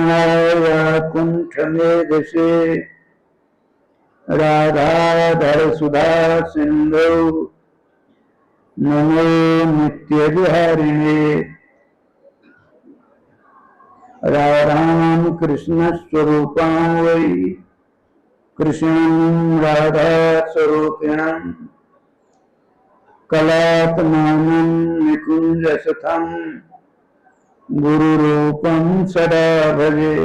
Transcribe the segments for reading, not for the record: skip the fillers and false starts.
वीणाया कुंठ मेघसे राधाधर सुधा सिंधु नमो नित्य विहारिणे। राधाम कृष्ण स्वरूपां वै कृष्णं राधा स्वरूपिणं कलात्मानं निकुंजसथं गुरुरूपं सदा भजे।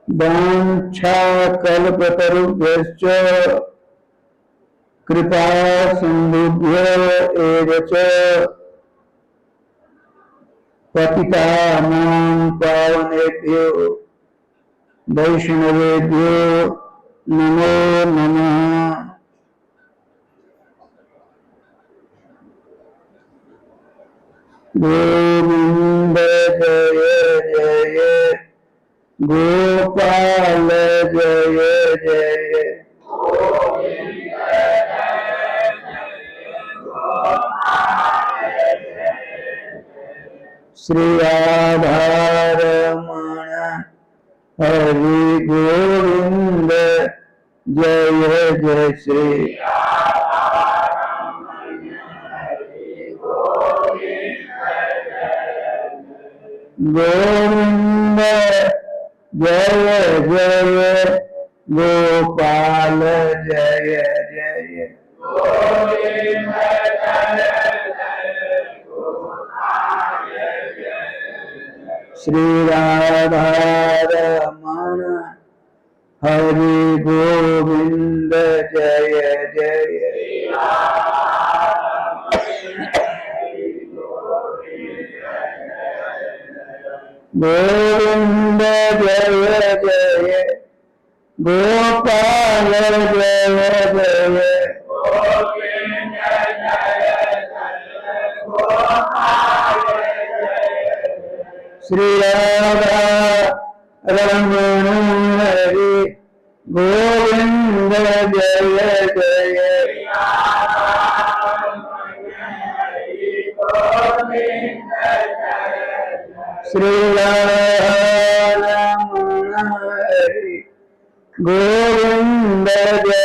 वाञ्छाकल्पतरुभ्यश्च कृपा सिन्धुभ्यो एव च पतितानां पावनेभ्यो वैष्णवेभ्यो नमो नमः। गोविंद जय जय गोपाल जय जय श्री राधा रमण हरि गोविंद जय जय श्री गोविंद जय जय गोपाल जय जय श्री राधा रमण हरि गोविंद जय जय गोविंद जय जय गोपाल जय जय श्री राधा रमण हरि गोविंद जय जय श्री राधा रमण हरि गोविंद जय जय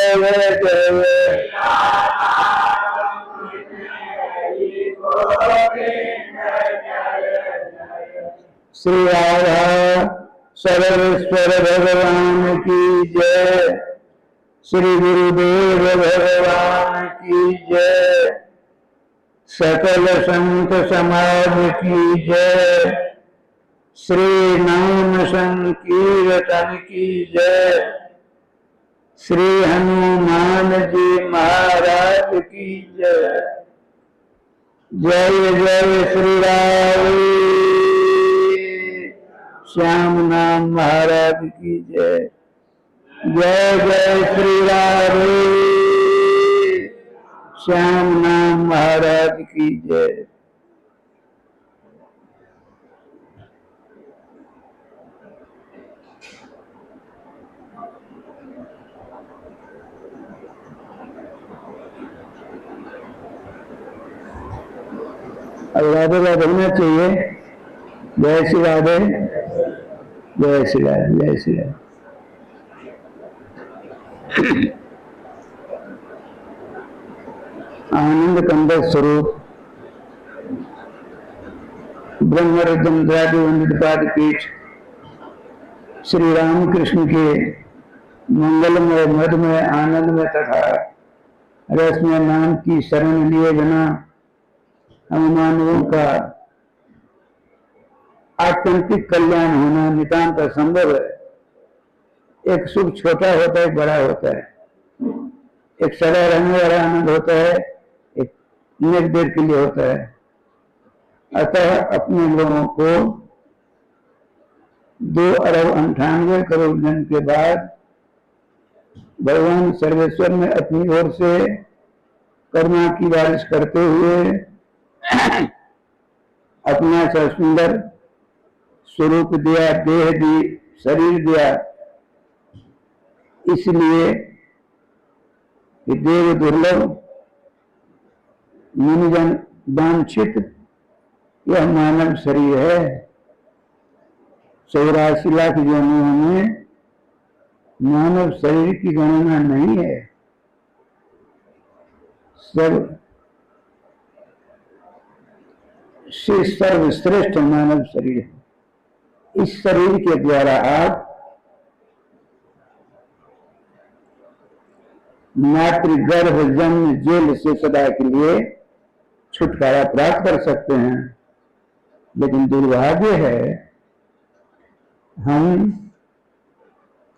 श्री राधा सर्वेश्वर भगवान की जय। श्री गुरुदेव भगवान की जय। सकल संत समाज की जय। श्री नाम संकीर्तन की जय। श्री हनुमान जी महाराज की जय। जय जय श्री राम श्याम नाम महाराज की जय। जय जय श्री राधे श्याम नाम महाराज की जय। अब राधे राधे होना चाहिए। जय श्री राधे जय श्री राधे जय श्री राधे। आनंद कंद स्वरूप ब्रह्मरुद्रादि वंदित पाद पीठ श्री रामकृष्ण के मंगलमय मधुमय आनंदमय तथा रसमय नाम की शरण लिए बिना हम मानवों का आत्यंतिक कल्याण होना नितांत असंभव है। एक सुख छोटा होता है, बड़ा होता है। एक सदा रहने वाला आनंद होता है, एक नेक देर के लिए होता है। अतः अपने लोगों को 2 अरब 98 करोड़ जन के बाद भगवान सर्वेश्वर ने अपनी ओर से करुणा की बारिश करते हुए अपना सा सुंदर स्वरूप दिया, देह दी, शरीर दिया। इसलिए कि देव दुर्लभ मुनिजन वांछित यह मानव शरीर है। 84 लाख योनियों में मानव शरीर की गणना नहीं है। सर्वश्रेष्ठ मानव शरीर है। इस शरीर के द्वारा आप मातृगर्भ जन्म जेल से सदा के लिए छुटकारा प्राप्त कर सकते हैं। लेकिन दुर्भाग्य है, हम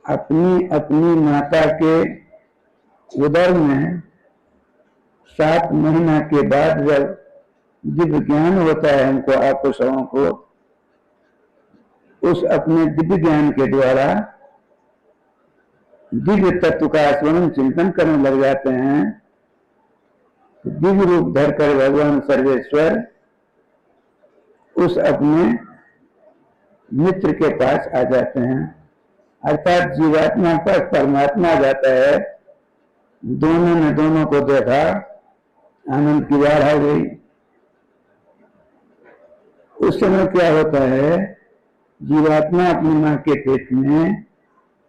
अपनी अपनी माता के उदर में 7 महीना के बाद जब दिव्य ज्ञान होता है हमको, आपको सबों को, उस अपने दिव्य ज्ञान के द्वारा दिव्य तत्व का स्मरण चिंतन करने लग जाते हैं। दिव्य रूप धरकर भगवान सर्वेश्वर उस अपने मित्र के पास आ जाते हैं, अर्थात जीवात्मा पर परमात्मा आ जाता है। दोनों ने दोनों को देखा, आनंद की बाढ़ आ गई। उस समय क्या होता है, जीवात्मा अपनी मां के पेट में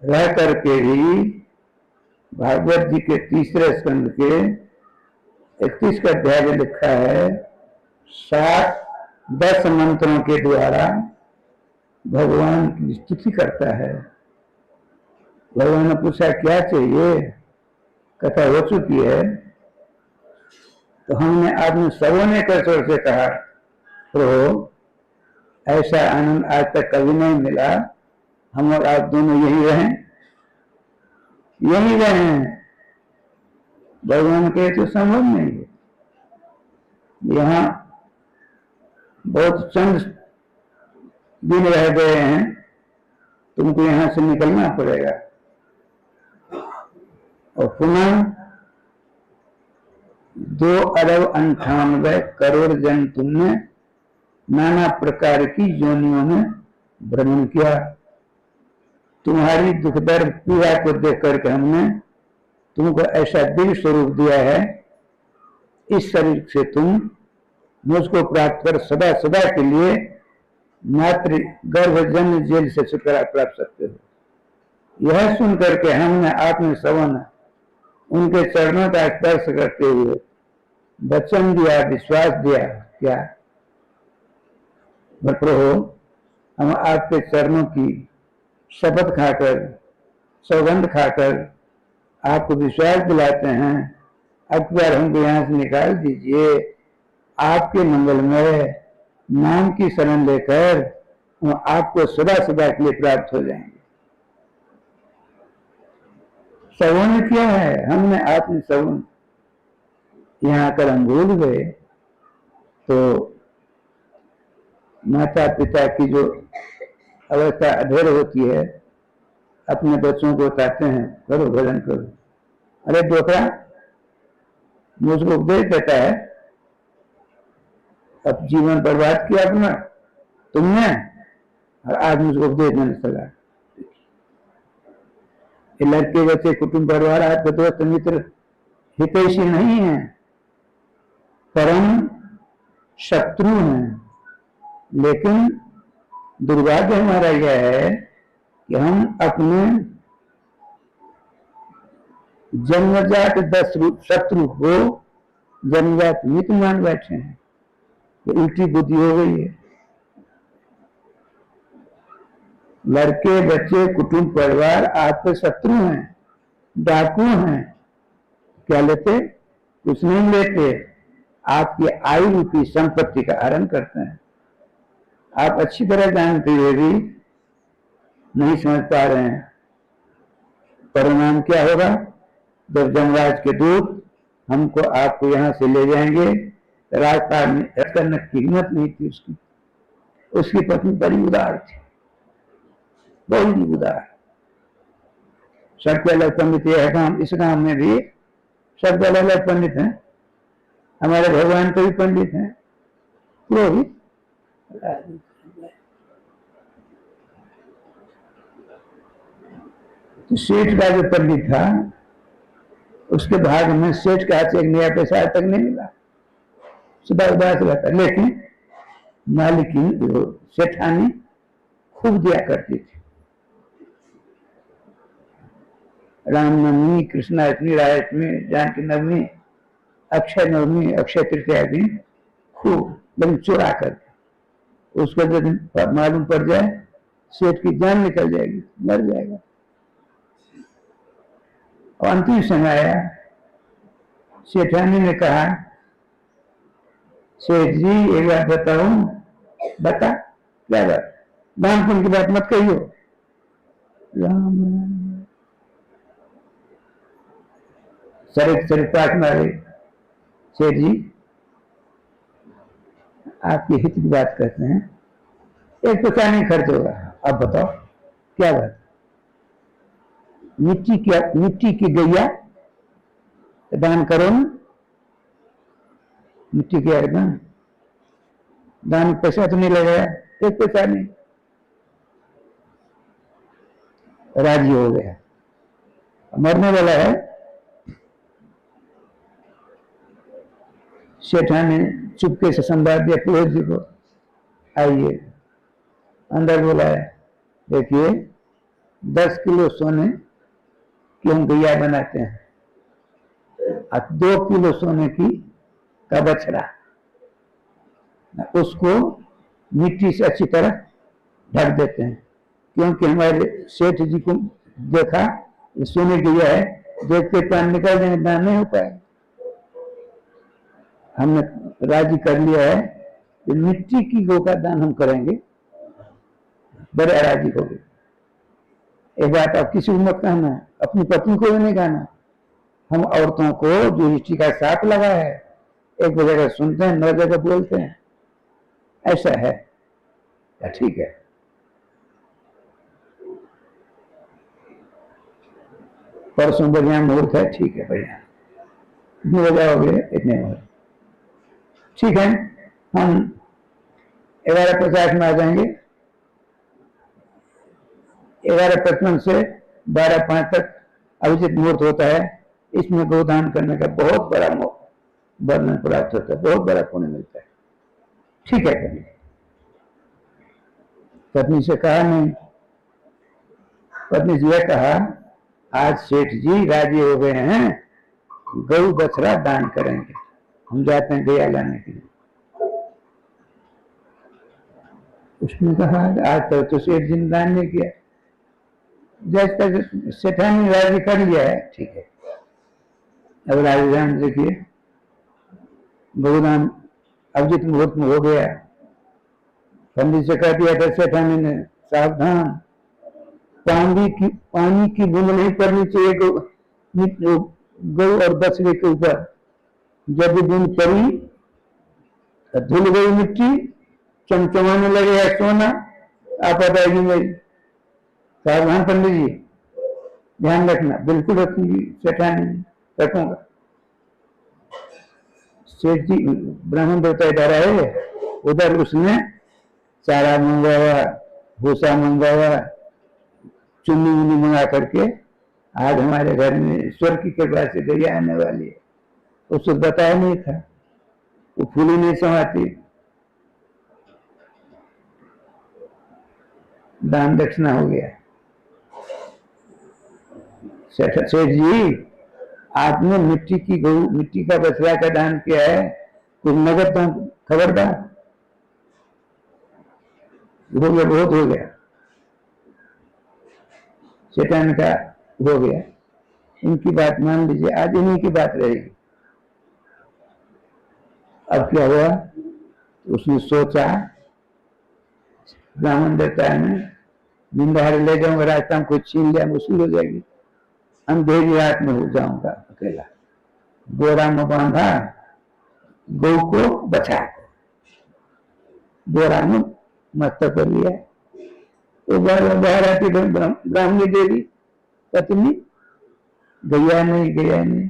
रह करके ही भागवत जी के 3 स्कंद के 31 का अध्याय में लिखा है, 10 मंत्रों के द्वारा भगवान की स्तुति करता है। भगवान ने पूछा क्या चाहिए, कथा हो चुकी है। तो हमने आपने सबों ने कसौर से कहा, प्रभु ऐसा आनंद आज तक कभी नहीं मिला, हम और आप दोनों यही रहें, यही रहें। भगवान के तो संभव नहीं है, यहाँ बहुत चंद दिन रह गए हैं, तुमको यहां से निकलना पड़ेगा। और पुनः 2,98,00,00,000 जन तुमने नाना प्रकार की योनियों में भ्रमण किया। तुम्हारी दुख दर्द पीड़ा को देख करके हमने तुमको ऐसा दिव्य स्वरूप दिया है, इस शरीर से तुम मुझको प्राप्त कर सदा सदा के लिए मातृ गर्भ जन्म जेल से छुटकारा प्राप्त सकते हो। यह सुन करके हमने आपने सबन उनके चरणों का स्पर्श करते हुए वचन दिया, विश्वास दिया। क्या प्रभु, हम आपके चरणों की शपथ खाकर, सौगंध खाकर आपको विश्वास दिलाते हैं, अब बार हमको यहाँ से निकाल दीजिए। आपके मंगलमय नाम की शरण लेकर हम आपको सदा सदा के लिए प्राप्त हो जाएंगे। सबों ने किया है, हमने आपने सबों यहाँ आकर हम भूल गए। तो माता पिता की जो अवस्था अधेर होती है, अपने बच्चों को बताते हैं करो भजन करो। अरे डोकरा मुझको उपदेश देता है, अब जीवन बर्बाद किया अपना तुमने, और आज मुझको उपदेश देने चला। लड़के बच्चे कुटुंब परिवार आपके दोस्त मित्र हितैषी नहीं है, परम शत्रु हैं। लेकिन दुर्भाग्य हमारा यह है कि हम अपने जन्मजात शत्रु को जन्मजात मित्र मान बैठे हैं। तो उल्टी बुद्धि हो गई है। लड़के बच्चे कुटुंब परिवार आपके शत्रु हैं, डाकू हैं। क्या लेते? कुछ नहीं लेते, आपकी आयु रूपी संपत्ति का हरण करते हैं। आप अच्छी तरह जानते हुए भी नहीं समझ पा रहे हैं। परिणाम क्या होगा? जब यमराज के दूत हमको आपको यहां से ले जाएंगे, राजपाल में करने की हिम्मत नहीं थी उसकी पत्नी बड़ी उदार थी, बहुत ही उदार। सबके अलग पंडित यह काम, इस काम में भी सबके अलग अलग पंडित हैं। हमारे भगवान के भी पंडित हैं, पुरोहित। तो सेठ का जो पंडित था, उसके भाग में सेठ का हाथ एक नया पैसा आज तक नहीं मिला, सदा उदास रहता। लेकिन मालिकिन सेठानी खूब दिया करती थी। रामनवमी, कृष्णाष्टमी, राधाष्टमी, जानकी नवमी, अक्षय नवमी, अक्षय तृतीया दिन खूब लेकिन चुरा करके। उसको जब मालूम पड़ जाए सेठ की जान निकल जाएगी, मर जाएगा। और अंतिम समय आया, सेठानी ने कहा, सेठ जी एक बात बताऊं। बता, क्या बात? दान पुण्य की बात मत कहियो। राम सरित सरित पाठ मारे, सेठ जी आपकी हित की बात करते हैं, एक पैसा नहीं खर्च होगा। अब बताओ क्या बात? मिट्टी की गैया दान करो न। मिट्टी की दान, दान पैसा तो नहीं लगेगा, एक पैसा नहीं। राजी हो गया, मरने वाला है। सेठा ने चुपके से संवाद दिया पुरोहित जी को, आइए। अंदर बुलाया, देखिए 10 किलो सोने की हम गैया बनाते हैं और 2 किलो सोने की का बछड़ा, उसको मिट्टी से अच्छी तरह ढक देते हैं। क्योंकि हमारे सेठ जी को देखा सोने गैया है, देखते प्राण निकल जाए, दान नहीं हो पाए। हमने राजी कर लिया है कि मिट्टी की गौ का दान हम करेंगे। बड़े राजी हो गए। एक बात आप किसी को मत कहना, अपनी पत्नी को भी नहीं कहना। हम औरतों को जो हिस्ट्री का साथ लगा है, एक जगह सुनते हैं, 9 जगह बोलते हैं, ऐसा है। ठीक है, परसों बढ़िया मुहूर्त है, ठीक है, बढ़िया। कितने बजे हो गए? इतने मुहूर्त, ठीक है। हम 11:50 में आ जाएंगे। 11:55 से 12:05 तक अभिजित मुहूर्त होता है। इसमें गोदान करने का बहुत बड़ा वर्णन प्राप्त होता है, बहुत बड़ा पुण्य मिलता है। ठीक है, करिए। पत्नी से कहा नहीं, पत्नी से यह कहा, आज सेठ जी राजी हो गए हैं, गौ बछड़ा दान करेंगे, हम जाते हैं गैया लाने के लिए। उसने कहा आज तक तो सेठ जी ने दान नहीं किया। जैसे तक सेठानी राजी कर लिया है, ठीक है। अब राजदान देखिए, गोदान अभिजित मुहूर्त में हो गया। पंडित से कह दिया था सेठानी ने, सावधान, पानी की बूंद नहीं पड़नी चाहिए गौ और बछड़े के ऊपर। जब भी बूंद पड़ी तो धुल गई मिट्टी, चमचमाने लगे है सोना, आप आएगी मेरी। सावधान पंडित जी, ध्यान रखना। बिल्कुल रखूंगी सेठानी, रखूंगा। सेठ जी ब्राह्मण देवता इधर आए, उधर उसने चारा मंगवाया, भूसा मंगवाया, चुन्नी उन्नी मंगा करके आज हमारे घर में ईश्वर की कृपा से गैया आने वाली है। उसको बताया नहीं था, वो फूली नहीं समाती। दान दक्षिणा हो गया। सेठ जी, आपने मिट्टी की गौ, मिट्टी का बछड़ा का दान किया है, कुछ नगद दान, खबरदार। हो गया, बहुत हो गया। शैतान का हो गया, इनकी बात मान लीजिए, आज इन्हीं की बात रहेगी। अब क्या हुआ, उसने सोचा ब्राह्मण देवता है, निंदाहारे ले जाऊंगा, रास्ता में कुछ छीन लिया मुश्किल हो जाएगी, अंधेरी रात में हो जाऊंगा अकेला। बोरा में बांधा, गौ को बचा, बोरा में मस्तक कर लिया। तो बाहर आती ब्राह्मणी देवी पत्नी, गैया नहीं।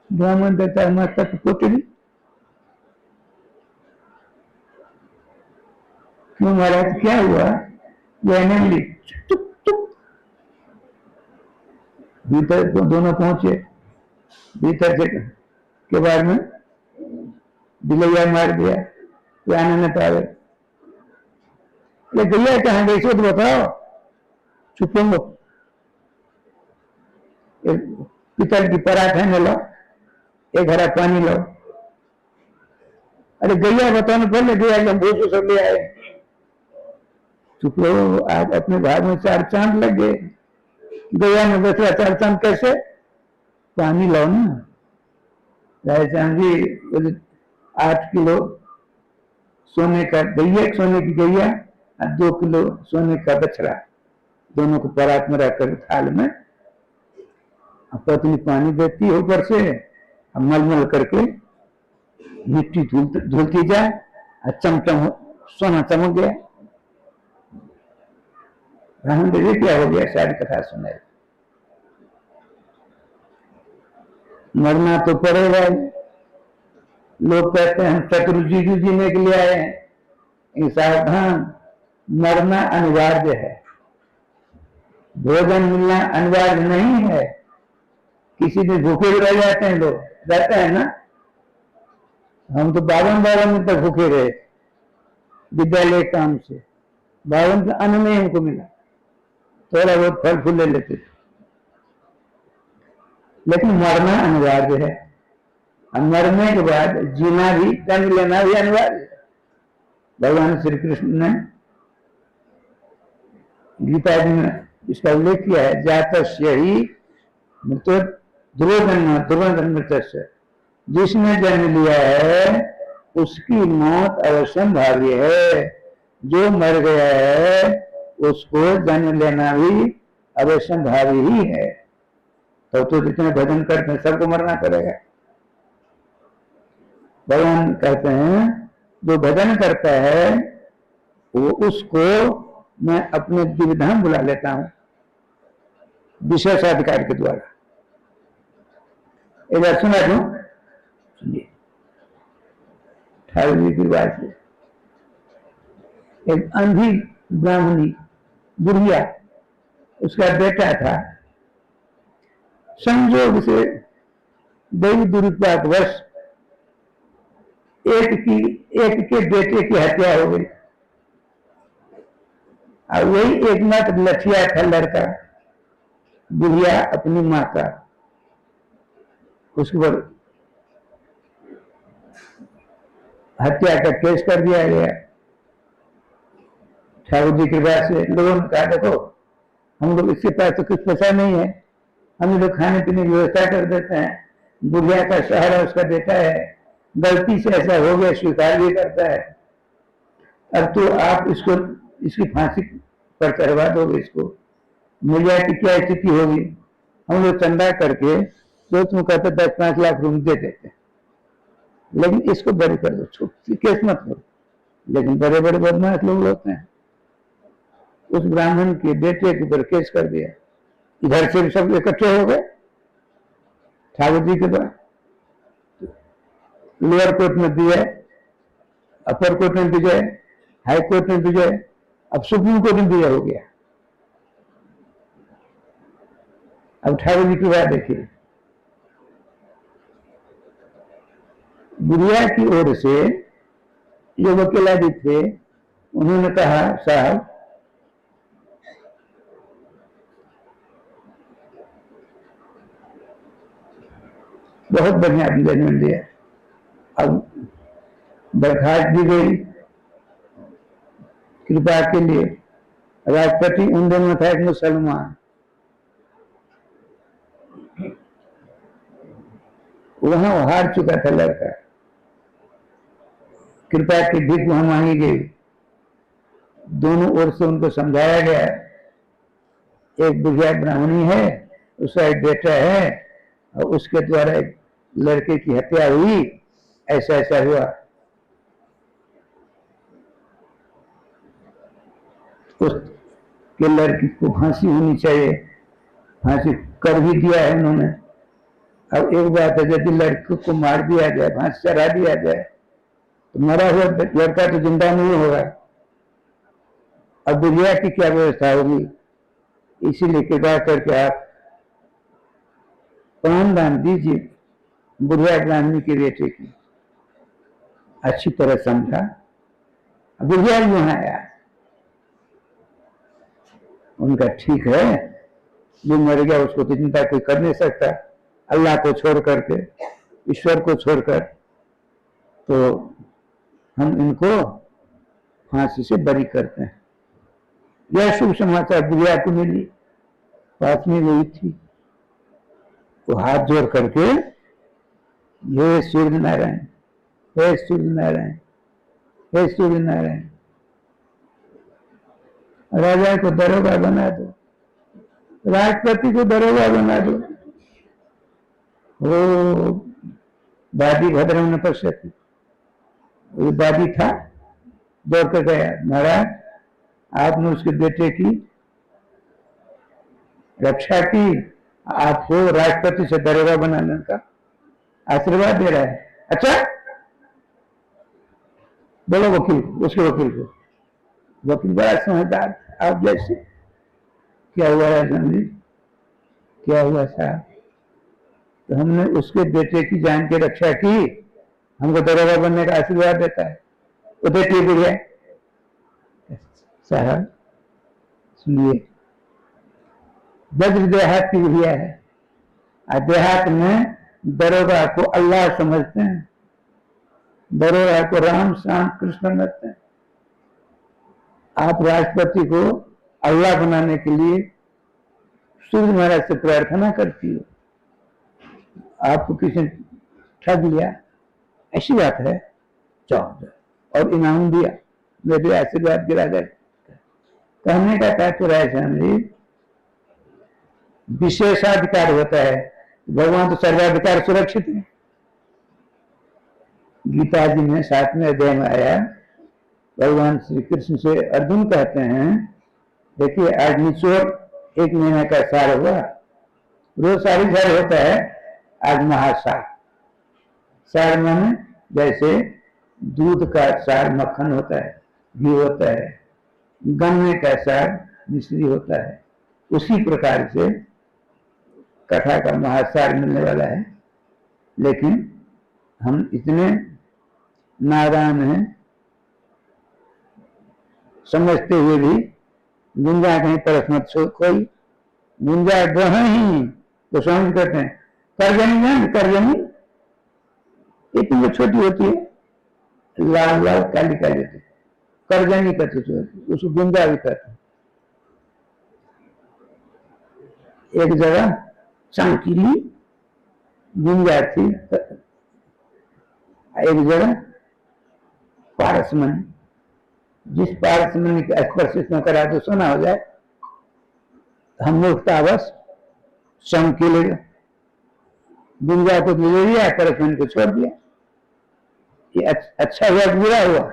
ब्राह्मण देता मस्तक पोटली, क्यों महाराज क्या हुआ? भीतर तो दोनों पहुंचे, भीतर से के बाद में दिलैया मार दिया, आने न पावे। ले गैया कहाँ गई सो तो बताओ। चुप हो, पीतल की परात है न लो, एक हरा पानी लो। अरे गैया बताने पहले गैया हम भूसो सब ले आए। चुप लो, आप अपने भाग में 4 चांद लग गए। गैया ने बचा 4 चांद कैसे? पानी लो ना। रायचांद जी 8 किलो सोने का गैया, सोने की गैया और 2 किलो सोने का बछड़ा, दोनों को परात में रखकर थाल में पत्नी पानी देती है ऊपर से, मलमल करके मिट्टी धुलती जाए और चमचम सोना चमक गया। ब्राह्मण देवी क्या हो गया? सारी कथा सुनाई। मरना तो पड़ेगा। लोग कहते हैं हम चतुर्जी जीने के लिए आए हैं। सावधान, मरना अनिवार्य है, भोजन मिलना अनिवार्य नहीं है। किसी दिन भूखे रह जाते हैं, लोग रहते हैं ना। हम तो 52 तक भूखे रहे विद्यालय काम से। 52 का अन्न नहीं हमको मिला, थोड़ा बहुत फल फूल ले लेते थे। लेकिन मरना अनिवार्य है, और मरने के बाद जीना भी, जन्म लेना भी अनिवार्य है। भगवान श्री कृष्ण ने गीता जी में इसका उल्लेख किया है, जातस्य ही मृत्यु ध्रुव, जिसने जन्म लिया है उसकी मौत अवश्य भावी है। जो मर गया है उसको जन्म लेना भी अवश्य भावी ही है। तो जितने भजन करते हैं सबको मरना पड़ेगा। भगवान कहते हैं जो भजन करता है वो उसको मैं अपने दिव्यधाम बुला लेता हूं विशेषाधिकार के द्वारा। एक बार सुना दूं, सुनिए। ठाकुर जी की बात है। एक अंधी ब्राह्मणी बुढ़िया, उसका बेटा था, संयोग से दैवी दुरुपयोगवश एक के बेटे की हत्या हो गई। और वही एकमात्र लठिया था लड़का, बुढ़िया अपनी माँ का। उसके पर हत्या का केस कर दिया गया। ठाकुर जी की कृपा से लोगों ने कहा देखो हम लोग, इसके पास तो कुछ पैसा नहीं है, हम लोग खाने पीने की व्यवस्था कर देते हैं। बुढ़िया का शहर है, उसका बेटा है, गलती से ऐसा हो गया, स्वीकार भी करता है। अब तो आप इसकी फांसी पर चढ़वा दोगे, इसको मिर्जा की क्या स्थिति होगी? हम लोग चंदा करके तो तुम कहते 10-5 लाख रुपए दे देते, लेकिन इसको बड़ी कर दो, छोटी केस मत करो। लेकिन बड़े बड़े बदमाश लोग होते हैं। उस ब्राह्मण के बेटे के ऊपर केस कर दिया। इधर से भी सब इकट्ठे हो गए ठाकुर जी के द्वारा। लोअर कोर्ट में विजय, अपर कोर्ट में विजय, हाई कोर्ट में विजय, अब सुप्रीम कोर्ट में विजय हो गया। अब ठाकुर जी की बात देखिए। बुढ़िया की ओर से जो वकीलादी थे उन्होंने कहा साहब बहुत बढ़िया जजमेंट दिया। अब बर्खास्त दी गई कृपा के लिए। राष्ट्रपति उन दोनों था एक मुसलमान, वहां हार चुका था लड़का। कृपा की भीख वहां मांगी गई, दोनों ओर से उनको समझाया गया। एक बुढ़िया ब्राह्मणी है, उसका एक बेटा है, और उसके द्वारा एक लड़के की हत्या हुई, ऐसा ऐसा हुआ। उसके लड़की को फांसी होनी चाहिए, फांसी कर भी दिया है उन्होंने। अब एक बात है, यदि लड़के को मार दिया जाए, फांसी चढ़ा दिया जाए, तो मरा हुआ लड़का तो जिंदा नहीं होगा। अब बुढ़िया की क्या व्यवस्था होगी? इसीलिए कृपा करके आप प्राण दान दीजिए। बुढ़िया ब्राह्मणी के बेटे की अच्छी तरह समझा। बुढ़िया भी वहां आया, उनका ठीक है, जो मर गया उसको तो चिंता कोई कर नहीं सकता, अल्लाह को छोड़ करके, ईश्वर को छोड़कर, तो हम इनको फांसी से बरी करते हैं। यह शुभ समाचार बुढ़िया को मिली, पास में गई थी, तो हाथ जोड़ करके हे सूर्य नारायण, हे सूर्य नारायण, हे सूर्य नारायण, राजा को दरोगा बना दो, राष्ट्रपति को दरोगा बना दो। वो दादी भद्रम न पश्यति, वो दादी था, दौड़ कर गया, महाराज आपने उसके बेटे की रक्षा की, आपको राष्ट्रपति से दरोगा बनाने का आशीर्वाद दे रहा है। अच्छा बोलो वकील, उसके वकील को। वकील बड़ा समझदार, आप जैसे। क्या हुआ राजन जी, क्या हुआ साहब? तो हमने उसके बेटे की जान की रक्षा की, हमको दरोगा बनने का आशीर्वाद देता है, वो बेटी बुढ़िया। साहब सुनिए, वज्र देहात की बुढ़िया है, देहात में दरोगा को अल्लाह समझते हैं, दरोगा को राम श्याम कृष्ण समझते हैं। आप राष्ट्रपति को अल्लाह बनाने के लिए सूर्य महाराज से प्रार्थना करती हो, आपको किसी ने ठग लिया, ऐसी बात है, जाओ और इनाम दिया, मेरे आशीर्वाद गिरा गए। कहने का तात्पर्य है विशेषाधिकार होता है, भगवान तो सर्वाधिकार सुरक्षित है। गीता जी में 7वें अध्याय में आया, भगवान श्री कृष्ण से अर्जुन कहते हैं, देखिए आज निचोड़ 1 महीने का सार हुआ, रोज सारी सार होता है, आज महासार। सार माने जैसे दूध का सार मक्खन होता है, घी होता है, गन्ने का सार मिश्री होता है, उसी प्रकार से कथा का महासार मिलने वाला है। लेकिन हम इतने नादान हैं, समझते हुए भी गुंजा कहीं परस मत कोई, गुंजा ग्रह ही तो समझ करते हैं। करजनी जान, करजनी इतनी छोटी होती है, लाल लाल काली काली होती है, करजनी कहते थे, उसको गुंजा भी कहते हैं। एक जगह चमकीली गुंजा थी, एक जगह पारसमन, जिस पारसमन के स्पर्श न करा तो सोना हो जाए, हम मूर्खतावश चमकीले गुंजा को ले लिया, पारसमन को छोड़ दिया। ये अच्छा हुआ बुरा हुआ?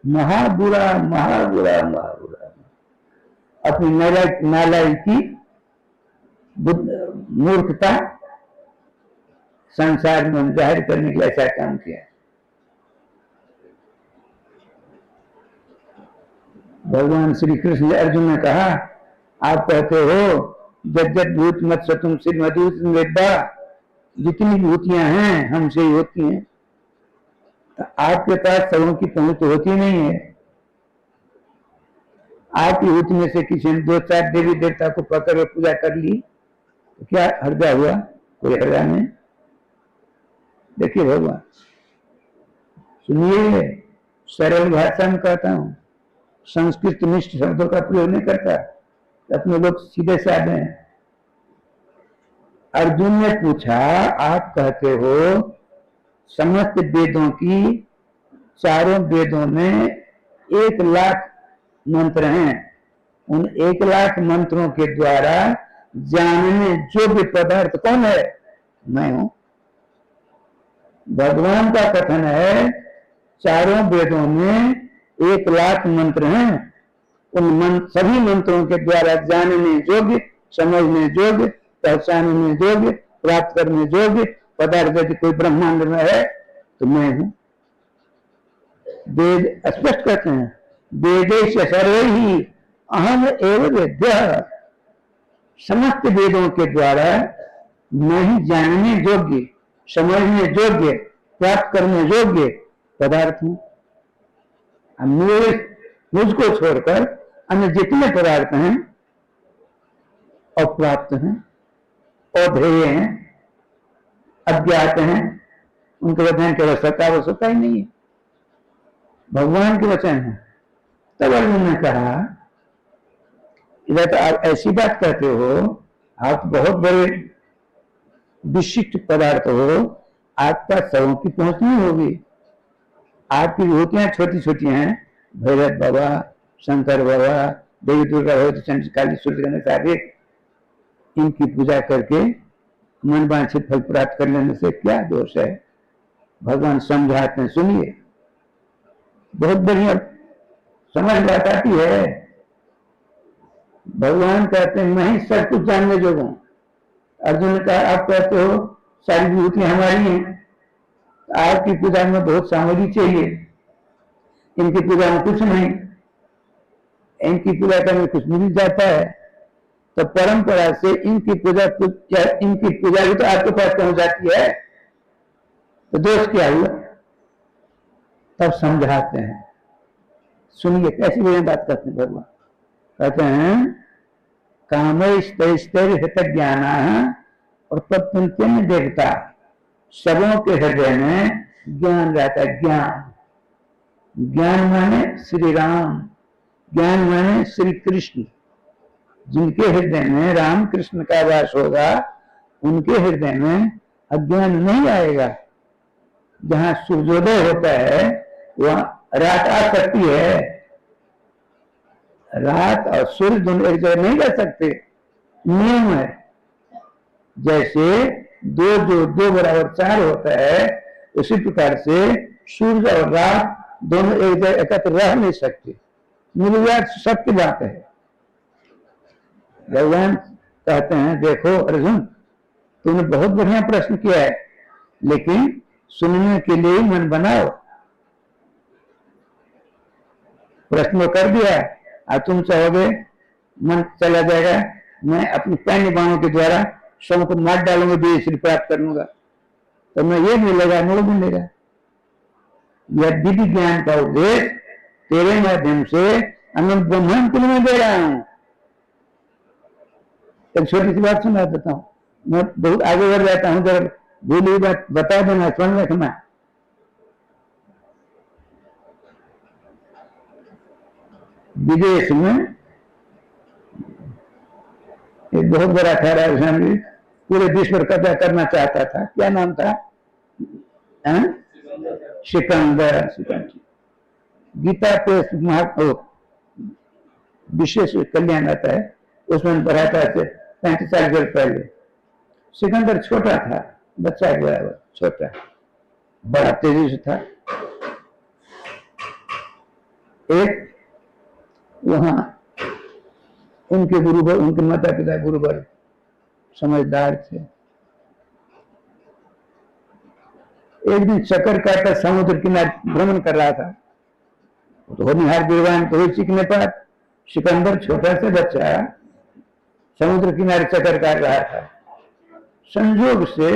महाबुरा महाबुरा महाबुरा। अपनी नालायकी मूर्खता संसार में जाहिर करने के लिए ऐसा काम किया। भगवान श्री कृष्ण ने अर्जुन ने कहा, आप कहते हो जज्जत भूत मत सतुम श्रीमदूत वेदा, जितनी भूतियां हैं हमसे ही होती हैं, तो आपके पास सबों की पहुंच तो होती नहीं है। आपकी हुत में से किसी ने 2-4 देवी देवता को पकड़ के पूजा कर ली, तो क्या हर्जा हुआ? कोई हर्जा नहीं। देखिए भगवान, सुनिए, सरल भाषा में कहता हूं, संस्कृत निष्ठ शब्दों का प्रयोग नहीं करता, अपने लोग सीधे साधे हैं। अर्जुन ने पूछा, आप कहते हो समस्त वेदों की, चारों वेदों में 1 लाख मंत्र हैं, उन 1 लाख मंत्रों के द्वारा जानने योग्य पदार्थ कौन है? मैं हूं। भगवान का कथन है, चारों वेदों में 1 लाख मंत्र हैं, उन सभी मंत्रों के द्वारा जानने योग्य, समझने योग्य, पहचानने योग्य, प्राप्त करने योग्य पदार्थ यदि कोई ब्रह्मांड में है तो मैं हूं। वेद स्पष्ट कहते हैं, वेदेश सर्वैहि अहम एव वेद्यः, समस्त वेदों के द्वारा मैं ही जानने योग्य, समझने योग्य, प्राप्त करने योग्य पदार्थ हूं। मुझको छोड़कर अन्य जितने पदार्थ हैं अप्राप्त हैं, अध्येय हैं, अज्ञात हैं, उनके वचन की आवश्यकता ही नहीं है, भगवान के वचन है। तब अर्जुन ने कहा, इधर तो आप ऐसी बात कहते हो, आप बहुत बड़े विशिष्ट पदार्थ हो, आपका सबों की पहुंच नहीं होगी। आपकी विभूतियां छोटी छोटी हैं, भैरव बाबा, शंकर बाबा, देवी दुर्गा, भगवती काली, सूर्य गणेश आदि, इनकी पूजा करके मन वांछित फल प्राप्त कर लेने से क्या दोष है? भगवान समझाते हैं, सुनिए, बहुत बढ़िया समझ बात आती है। भगवान कहते हैं मैं ही सब कुछ जानने जोगा हूं। अर्जुन ने कहा, आप कहते हो सारी विभूतियां हमारी हैं, आपकी पूजा में बहुत सामग्री चाहिए, इनकी पूजा में कुछ नहीं, इनकी पूजा करने कुछ मिल जाता है, तो परंपरा से इनकी पूजा भी तो आपके पास पहुंच जाती है, तो दोष क्या हुआ? तब समझाते हैं, सुनिए कैसी बढ़िया बात करते हैं भगवान। कहते हैं कामैस्तैस्तैर्हृत ज्ञान और प्रत्यंत्यन्य देवता, सबों के हृदय में ज्ञान रहता है। ज्ञान माने श्री राम, ज्ञान माने श्री कृष्ण। जिनके हृदय में राम कृष्ण का वास होगा, उनके हृदय में अज्ञान नहीं आएगा। जहां सूर्योदय होता है वहां रात आ सकती है, रात और सूर्य दोनों एक जगह नहीं रह सकते, नियम है। जैसे दो बराबर 4 होता है, उसी प्रकार से सूर्य और रात दोनों एक जगह एकत्र रह नहीं सकते, निर्व्याज सत्य बात है। भगवान कहते हैं, देखो अर्जुन, तूने बहुत बढ़िया प्रश्न किया है, लेकिन सुनने के लिए मन बनाओ। प्रश्न कर दिया, अब तुम चाहोगे मन चला जाएगा, मैं अपनी पैन्य बाणों के द्वारा सब को मार डालूंगा, दिव्य प्राप्त कर लूंगा, तो मैं ये मिलेगा, वो मिलेगा। यह दिव्य ज्ञान का उपदेश तेरे माध्यम से अनंत ब्रह्मांड के लिए मैं दे रहा हूं। एक छोटी सी बात सुना देता हूँ, मैं बहुत आगे बढ़ जाता हूँ, जब भूली बात बता देना, सुन रखना। विदेश में एक बहुत बड़ा था राजधानी, पूरे विश्व पर कब्जा करना चाहता था। क्या नाम था? सिकंदर। गीता पे विशेष कल्याण आता है, उसमें पढ़ा था 35 वर्ष पहले। सिकंदर छोटा था, बच्चा गया, छोटा, बड़ा तेजी से था। एक वहां उनके गुरुवर, उनके माता पिता गुरुवर समझदार थे। एक दिन चक्कर काटकर समुद्र किनारे भ्रमण कर रहा था, तो होनिहार गिरवान तो सीखने पर सिकंदर छोटा सा बच्चा समुद्र किनारे चक्कर काट रहा था। संयोग से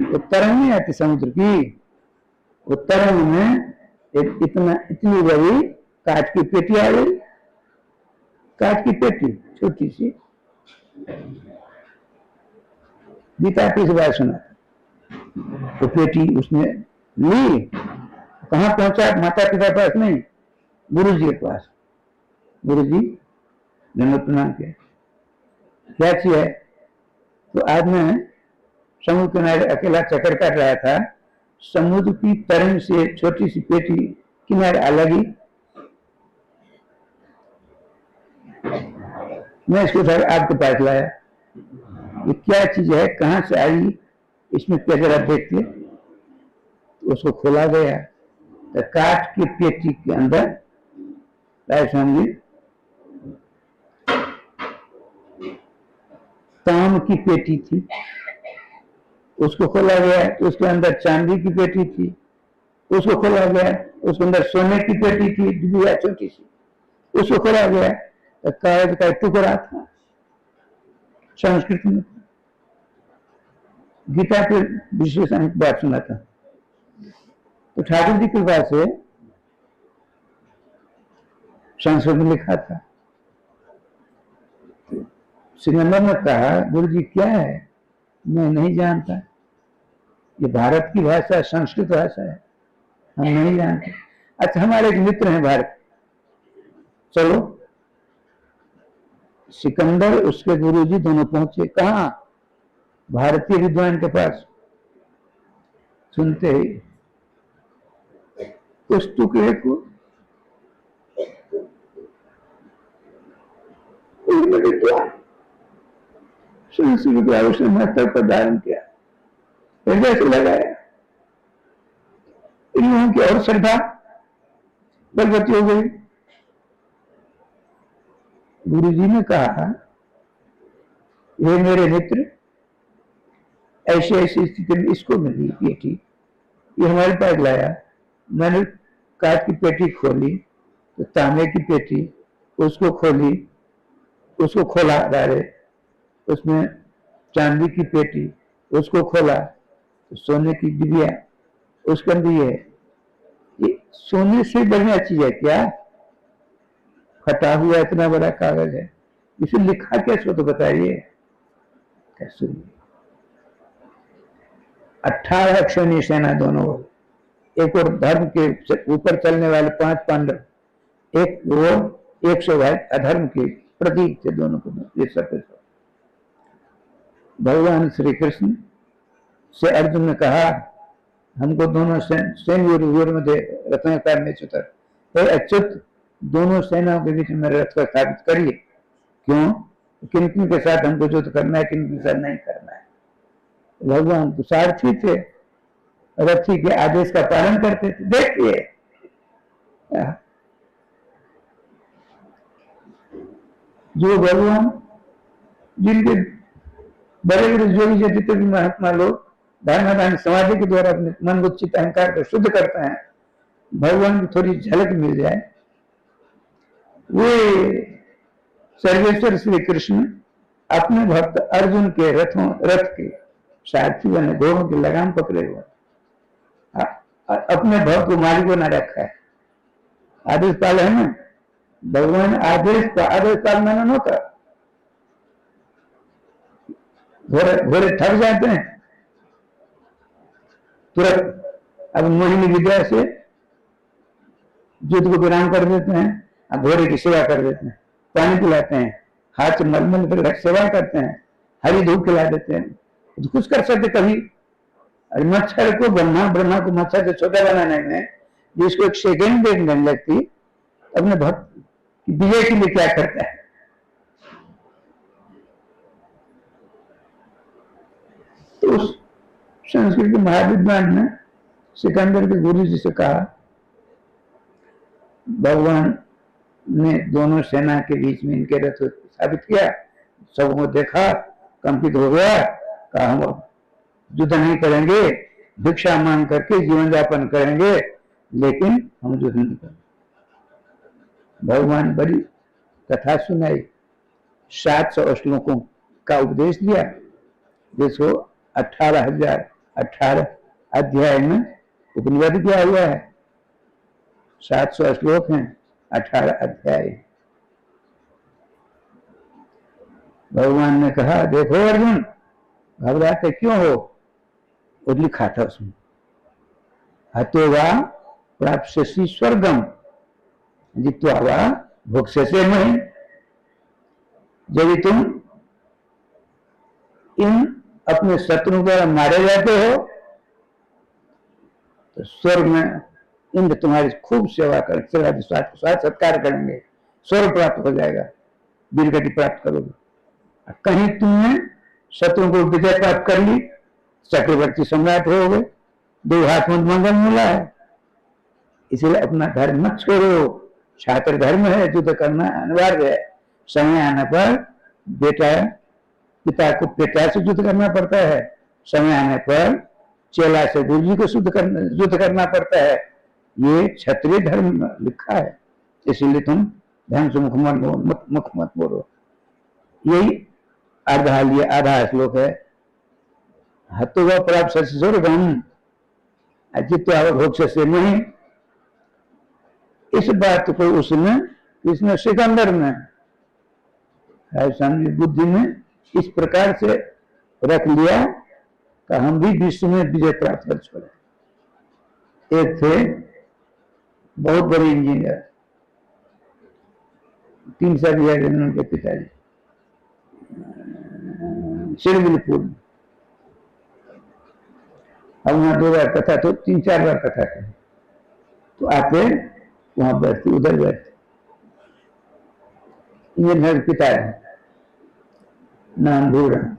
वो तरंग नहीं आती समुद्र की, वो तरंग में एक इतनी बड़ी कांच की पेटी आ गई। कांच की पेटी छोटी सी। गीता की बात सुना, तो पेटी उसने ली, कहां पहुंचा? माता पिता पास नहीं, गुरु जी के पास। गुरु जी जन्म प्रणाम किया, क्या चीज है? तो आज मैं समुद्र किनारे अकेला चक्कर काट रहा था, समुद्र की तरंग से छोटी सी पेटी किनारे आ लगी, मैं इसको आपके पास लाया। ये क्या चीज है, कहां से आई, इसमें क्या जरा देखते। उसको खोला गया, तो काठ की पेटी के अंदर समझिए ताम की पेटी थी। उसको खोला गया तो उसके अंदर चांदी की पेटी थी। उसको खोला गया, उसके अंदर सोने की पेटी थी, डिबिया छोटी सी। उसको खोला गया तो कागज का टुकड़ा था, संस्कृत में। गीता के विशेष बात सुना था, तो ठाकुर जी की कृपा से संस्कृत में लिखा था, सिकंदर ने कहा, गुरु जी क्या है, मैं नहीं जानता, ये भारत की भाषा, संस्कृत भाषा है, हम नहीं जानते। अच्छा, हमारे एक मित्र हैं भारत, चलो। सिकंदर उसके गुरुजी दोनों पहुंचे, कहा, भारतीय विद्वान के पास। सुनते ही उस टुकड़े को विद्वान उसने महत्व पर धारण किया, हृदय से लगाया, इन लोगों की और श्रद्धा बलवती हो गई। गुरु जी ने कहा, ये मेरे मित्र, ऐसी ऐसी स्थिति में इसको मिली पेटी, ये हमारे पास लाया, मैंने कांच की पेटी खोली तो तांबे की पेटी, उसको खोली, उसको खोला डायरेक्ट, उसमें चांदी की पेटी, उसको खोला तो सोने की डिबिया, उसके अंदर ये सोने से बढ़िया चीज है क्या, फटा हुआ इतना बड़ा कागज है, इसे लिखा कैसे तो बताइए। कैसे 18 अक्षौणी सेना दोनों, एक और धर्म के ऊपर चलने वाले 5 पांडव, एक वो 100 अधर्म के प्रतीक थे दोनों को। ये सब भगवान श्री कृष्ण से अर्जुन ने कहा, हमको दोनों सेन में रत्न में चुतर, अच्युत दोनों सेनाओं के बीच में रथ को स्थापित करिए। क्यों? किन किन के साथ हमको युद्ध करना है, किन के साथ नहीं करना है। भगवान तो सारथी थे, रथी के आदेश का पालन करते थे। देखिए जो भगवान, जिनके बड़े बड़े जोगी से जितने भी महात्मा लोग धर्म समाधि के द्वारा अपने मन को चित्त अहंकार को शुद्ध करते हैं, भगवान की थोड़ी झलक मिल जाए, वे सर्वेश्वर श्री कृष्ण अपने भक्त अर्जुन के रथ के सारथी बने, घोड़ों की लगाम पकड़े हुए, अपने भक्त को मालिक बना रखा है। आदेश पाल है ना, भगवान आदेश पालना न होता, घोड़े थक जाते हैं तुरंत, अब मोहिनी विद्या से युद्ध को विराम कर देते हैं, अब घोड़े की सेवा कर देते हैं, पानी पिलाते हैं, हाथ से मलमल पर सेवा करते हैं, हरी धूप खिला देते हैं, तो कुछ कर सकते कभी। मच्छर को ब्रह्मा को मच्छर से छोटा बनाने में जिसको एक सेकेंड देखने लगती, अपने भक्त विजय के लिए क्या करता है। तो उस संस्कृत के महाविद्वान ने सिकंदर के गुरु जी से कहा, भगवान ने दोनों सेना के बीच में इनके रथ स्थापित किया, सबको देखा, कंपित हो गया, कहा हम युद्ध नहीं करेंगे, भिक्षा मांग करके जीवन यापन करेंगे, लेकिन हम युद्ध नहीं करेंगे। भगवान बड़ी कथा सुनाई, 700 श्लोकों का उपदेश दिया, जिसको 18 अध्याय में उपनिबद्ध किया हुआ है। 700 श्लोक हैं, 18 अध्याय। भगवान ने कहा, देखो अर्जुन, घबराते क्यों हो? और लिखा था उसमें, हतोवा प्राप्स्यसि स्वर्गम जित्वा वा भुक्ष्यसे महीम्। यदि तुम इन अपने शत्रु द्वारा मारे जाते हो तो स्वर्ग में इंद्र तुम्हारी खूब सेवा कर, सत्कार करेंगे, स्वर्ग प्राप्त हो जाएगा, वीरगति प्राप्त करोगे। कहीं तुमने शत्रु को विजय प्राप्त कर ली, चक्रवर्ती सम्राट हो गए, 2 हाथ में मंगल मिला है, इसलिए अपना धर्म मत छोड़ो। छात्र धर्म है, युद्ध करना अनिवार्य है। समय आने पर पिता को पिता से युद्ध करना पड़ता है, समय आने पर चेला से गुरु जी को युद्ध करना पड़ता है। ये क्षत्रिय धर्म लिखा है, इसीलिए तुम धर्म से मुख मत बोलो। यही आधा श्लोक है, हत्वा प्राप्स्यसि स्वर्गम जित्वा भुक्ष्यसे महीम्। इस बात को उसने सिकंदर ने स्वामी बुद्धि में इस प्रकार से रख लिया कि हम भी विश्व में विजय प्राप्त कर छोड़े। एक थे बहुत बड़े इंजीनियर, 3 साल उनके पिताजी शिरबिलपुर में। अब वहां 2 बार कथा, तो 3-4 बार कथा थे, तो आते वहां बैठते, उधर बैठते। इंजीनियर पिता है, नाम भूल रहा।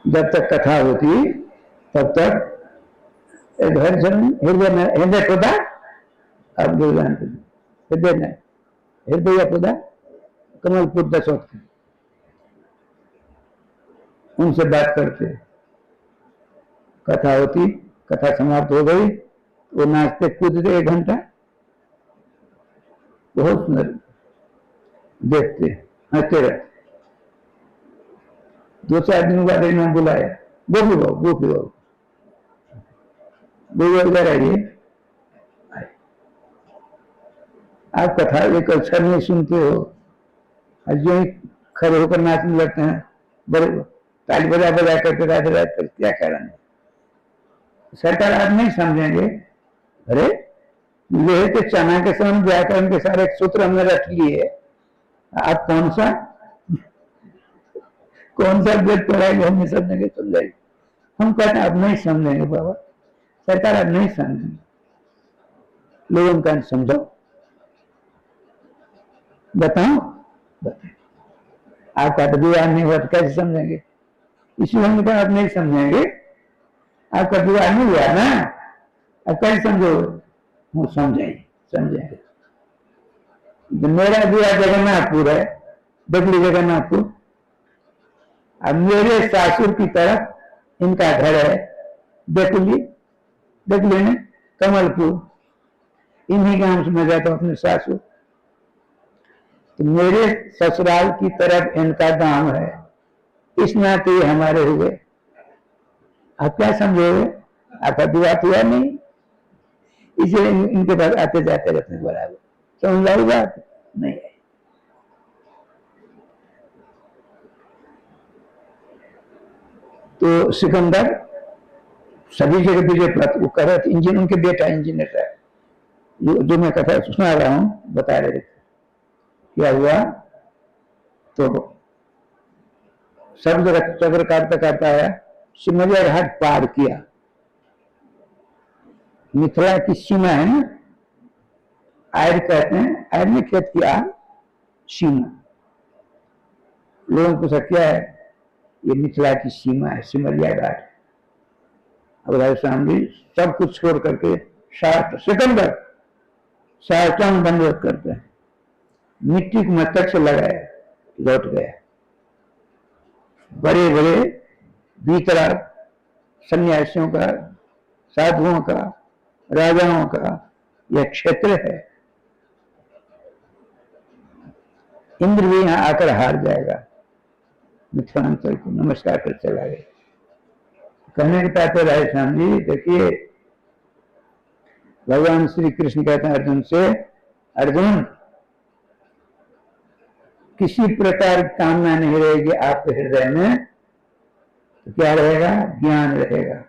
जब तक कथा होती तब तक हृदय पौधा, अब हृदय नहीं, हृदय पौधा कमलपुर दशोत, उनसे बात करते। कथा होती, कथा समाप्त हो गई, वो नाचते कूदते 1 घंटा, बहुत सुंदर देखते, हंसते रहते। 2-4 दिन बाद इन्होंने बुलाया, गोपी बाबू इधर आइए, आप कथा एक अक्षर नहीं सुनते हो, जो ही खड़े होकर नाचने लगते हैं, बड़े ताली बजा करते रहते, क्या कारण है? सरकार आप नहीं समझेंगे। अरे लोहे के चना के समान व्याकरण के सारे एक सूत्र हमने रख लिए, आप कौन सा वेद पढ़ाएंगे, हम नहीं समझेंगे, समझाइए। हम कहते हैं आप नहीं समझेंगे बाबा, सरकार आप नहीं समझेंगे, लोगों का समझाओ, बताओ। आपका तो विवाह नहीं हुआ तो कैसे समझेंगे? इसलिए हमने कहा आप नहीं समझेंगे, आपका विवाह नहीं हुआ ना, अब कैसे समझोगे? हम समझेंगे। मेरा विवाह जगन्नाथपुर है, बगली जगन्नाथपुर। अब मेरे सासुर की तरफ इनका घर है देखली में कमलपुर, इन्हीं गांव से मैं जाता हूँ अपने सासुर। तो मेरे ससुराल की तरफ इनका गांव है, इस नाते ये हमारे हुए। आप क्या समझोगे? आपका विवाह हुआ नहीं, इसलिए इनके पास आते जाते रहते बराबर। समझ लाई बात नहीं है। तो सिकंदर सभी जगह विजय प्राप्त वो कर रहे थे। इंजीनियर, उनके बेटा इंजीनियर है, जो मैं कथा सुना रहा हूं, बता रहे थे क्या हुआ। तो सब जगह चक्र काटता आया, सिमरिया घाट पार किया। मिथिला की सीमा है ना, आयर कहते हैं, आयर में खेत की आर, सीमा। लोगों को पूछा क्या है? ये मिथिला की सीमा है, सिमरिया घाट। अब राजस्थान भी सब कुछ छोड़ करके सिकंदर साष्टांग दंडवत करते हैं, मिट्टी को मस्तक से लगाया, लौट गया। बड़े बड़े भीतरा सन्यासियों का, साधुओं का, राजाओं का यह क्षेत्र है। इंद्र भी यहां आकर हार जाएगा। मिथिलांचल को नमस्कार कर चला गया। कहने के तात्पर्य है श्याम जी, देखिए भगवान श्री कृष्ण कहते हैं अर्जुन से, अर्जुन किसी प्रकार की कामना नहीं रहेगी आपके हृदय में, तो क्या रहेगा? ज्ञान रहेगा।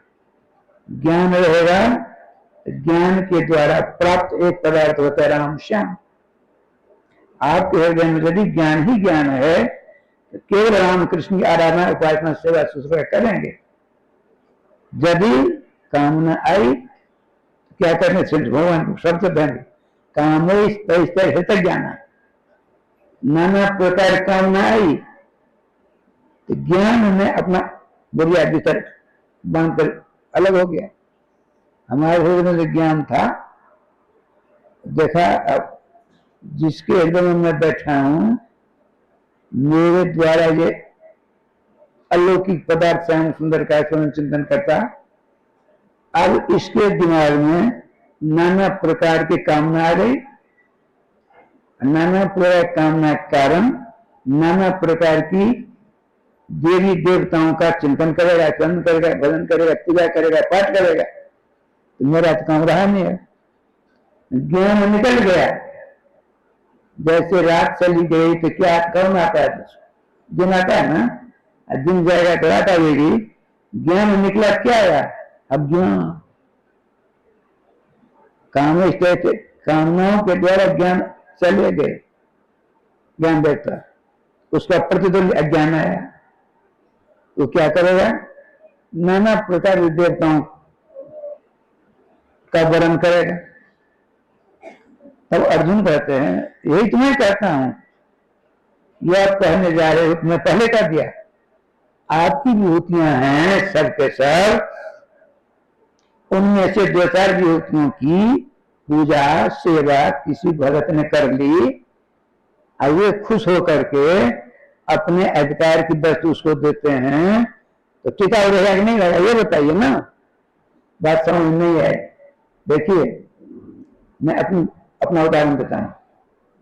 ज्ञान रहेगा, ज्ञान के द्वारा प्राप्त एक पदार्थ होता है राम श्याम। आपके हृदय में यदि ज्ञान ही ज्ञान है तो केवल राम कृष्ण की आराधना, उपासना, सेवा, शुश्रूषा करेंगे। यदि कामना आई तो क्या करने? भगवान को शब्द देंगे, कामेश ज्ञान। नाना प्रकार कामना आई तो ज्ञान में अपना बुढ़िया भीतर बांध कर अलग हो गया। हमारे हृदय में जो ज्ञान था, देखा अब जिसके हृदय में मैं बैठा हूं, मेरे द्वारा ये अलौकिक पदार्थ श्याम सुंदर का चिंतन करता। अब इसके दिमाग में नाना प्रकार की कामना आ गई, नाना प्रकार कामना के कारण नाना प्रकार की देवी देवताओं का चिंतन करेगा, चंदन करेगा, भजन करेगा, पूजा करेगा, पाठ करेगा। तो मेरा तो काम रहा नहीं है, ज्ञान निकल गया। जैसे रात चली गई तो क्या कौन आता है? दिन आता है ना। दिन जाएगा तो रात आएगी। ज्ञान निकला क्या आया? अज्ञान। कामनाओं के द्वारा ज्ञान चले गए, ज्ञान देता, उसका प्रतिद्वंदी अज्ञान आया। वो क्या करेगा? नाना प्रकार के देवताओं का वर्ण करेगा। तब अर्जुन कहते हैं, यही तुम्हें कहता हूं, यह आप कहने जा रहे हो, तुम्हें पहले कह दिया, आपकी विभूतियां हैं सबके सब, उनमें से दो चार विभूतियों की पूजा सेवा किसी भगत ने कर ली, और वे खुश होकर के अपने अधिकार की वस्तु उसको देते हैं, तो टिकाऊ रहेगा कि नहीं रहेगा? ये बताइए ना। बात समझ नहीं है। देखिए, मैं अपना उदाहरण देता हूं।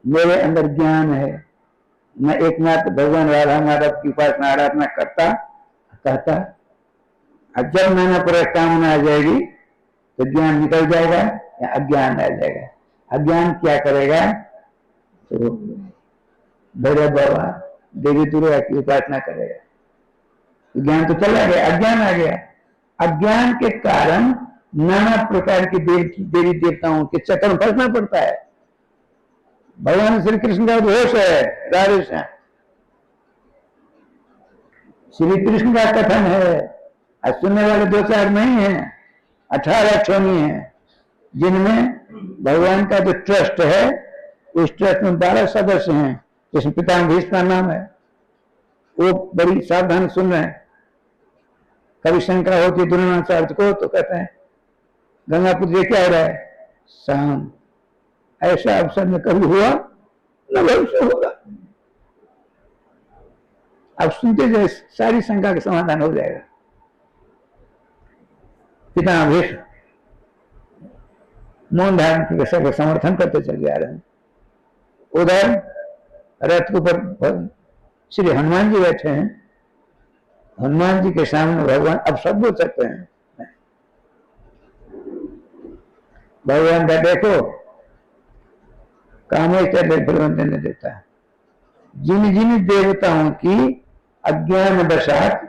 मेरे अंदर ज्ञान है, मैं एकमात्र भगवान राधा माधव की उपासना आराधना करता कहता, और जब नाना प्रकार कामना आ जाएगी तो ज्ञान निकल जाएगा या अज्ञान आ जाएगा। अज्ञान क्या करेगा? तो भैरव बाबा देवी दुर्गा की उपासना करेगा, ज्ञान तो चला गया, अज्ञान आ गया। अज्ञान के कारण नाना प्रकार की देवी देवताओं के चक्कर में फंसना पड़ता है। भगवान श्री कृष्ण का दोष है, राधे श्याम। श्री कृष्ण का कथन है, आज सुनने वाले दो चार नहीं है, 18 छोनी है, जिनमें भगवान का जो ट्रस्ट है, उस ट्रस्ट में 12 सदस्य हैं, जिसमें पिता भीष्म नाम है। वो बड़ी सावधान सुन रहे हैं। कभी शंका होती दुर्योधनाचार्य को, तो कहते हैं गंगापुत्र क्या हो रहा है? शाम। ऐसा अवसर में कभी हुआ न भविष्य होगा। अब सुनते जाए, सारी शंका का समाधान हो जाएगा। पिता भीष्म मौन धारण के सब समर्थन करते चले जा रहे हैं। उधर रथ के ऊपर श्री हनुमान जी बैठे हैं। हनुमान जी के सामने भगवान अब सब बोल सकते हैं। भगवान का देखो, कामेश्वर बलवंत ने देता है। जिन जिन देवताओं की अज्ञान वशात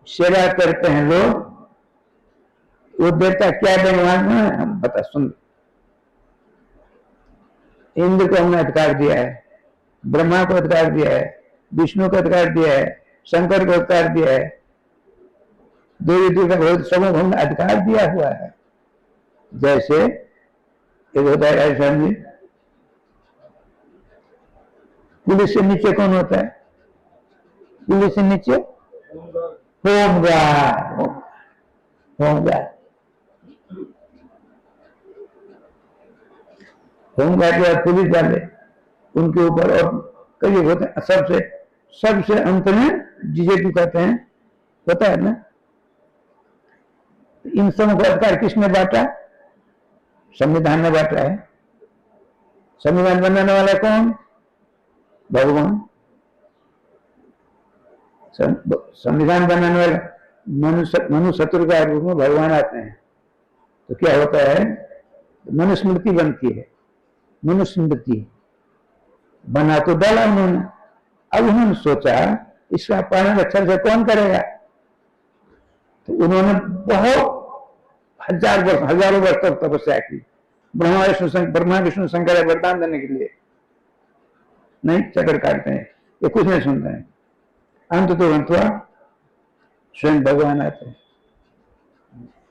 सेवा करते हैं लोग, वो देवता क्या भगवान में हम बता सुन। इंद्र को हमने अधिकार दिया है, ब्रह्मा को अधिकार दिया है, विष्णु को अधिकार दिया है, शंकर को अधिकार दिया है, देवी दुर्गा को सबों को हमने अधिकार दिया हुआ है। जैसे एक होता है राजस्थान जी, पुलिस से नीचे कौन होता है? पुलिस से नीचे होमगार्ड। होमगार्ड होमगार्ड या पुलिस वाले, उनके ऊपर और कई होते हैं। सबसे अंत में जीजेपी कहते हैं, होता है ना। इन सबों का अधिकार किसने बांटा? संविधान ने बांटा है। संविधान बनाने वाला कौन? भगवान। संविधान बनाने वाले मनुष्य का रूप में भगवान आते हैं। तो क्या होता है? मनुस्मृति बनती है। मनुस्मृति बना तो डाला उन्होंने, अब उन्होंने सोचा इसका पालन अक्षर से कौन करेगा? तो उन्होंने बहुत हजारों वर्ष तक तपस्या की। ब्रह्मा विष्णु शंकर वरदान देने के लिए नहीं चक्कर काटते हैं, ये कुछ नहीं सुनते हैं। अंत तो अंतवा स्वयं भगवान आते हैं।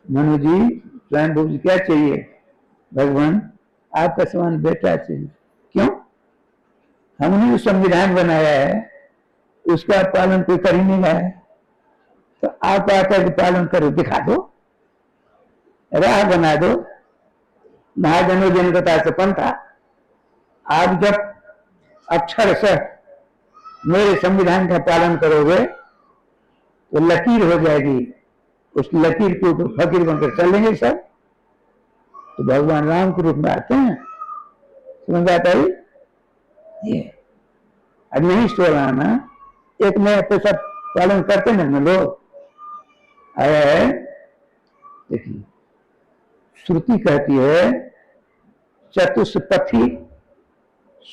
मनु जी, स्वयं भू जी क्या चाहिए? भगवान आपका समान बेटा चाहिए। क्यों? हमने जो संविधान बनाया है उसका पालन कोई कर ही नहीं रहा है, तो आप आकर पालन करो, दिखा दो, राह बना दो। महाजनों जनकता से पंथा। आप जब अक्षर से मेरे संविधान का पालन करोगे तो लकीर हो जाएगी, उस लकीर के ऊपर फकीर बनकर चलेंगे सब। तो भगवान राम के रूप में आते हैं। समझ आता है ये? अब नहीं सोलाना, एक नया पैसा पालन करते ना लोग आया है। देखिए, श्रुति कहती है चतुष्पथी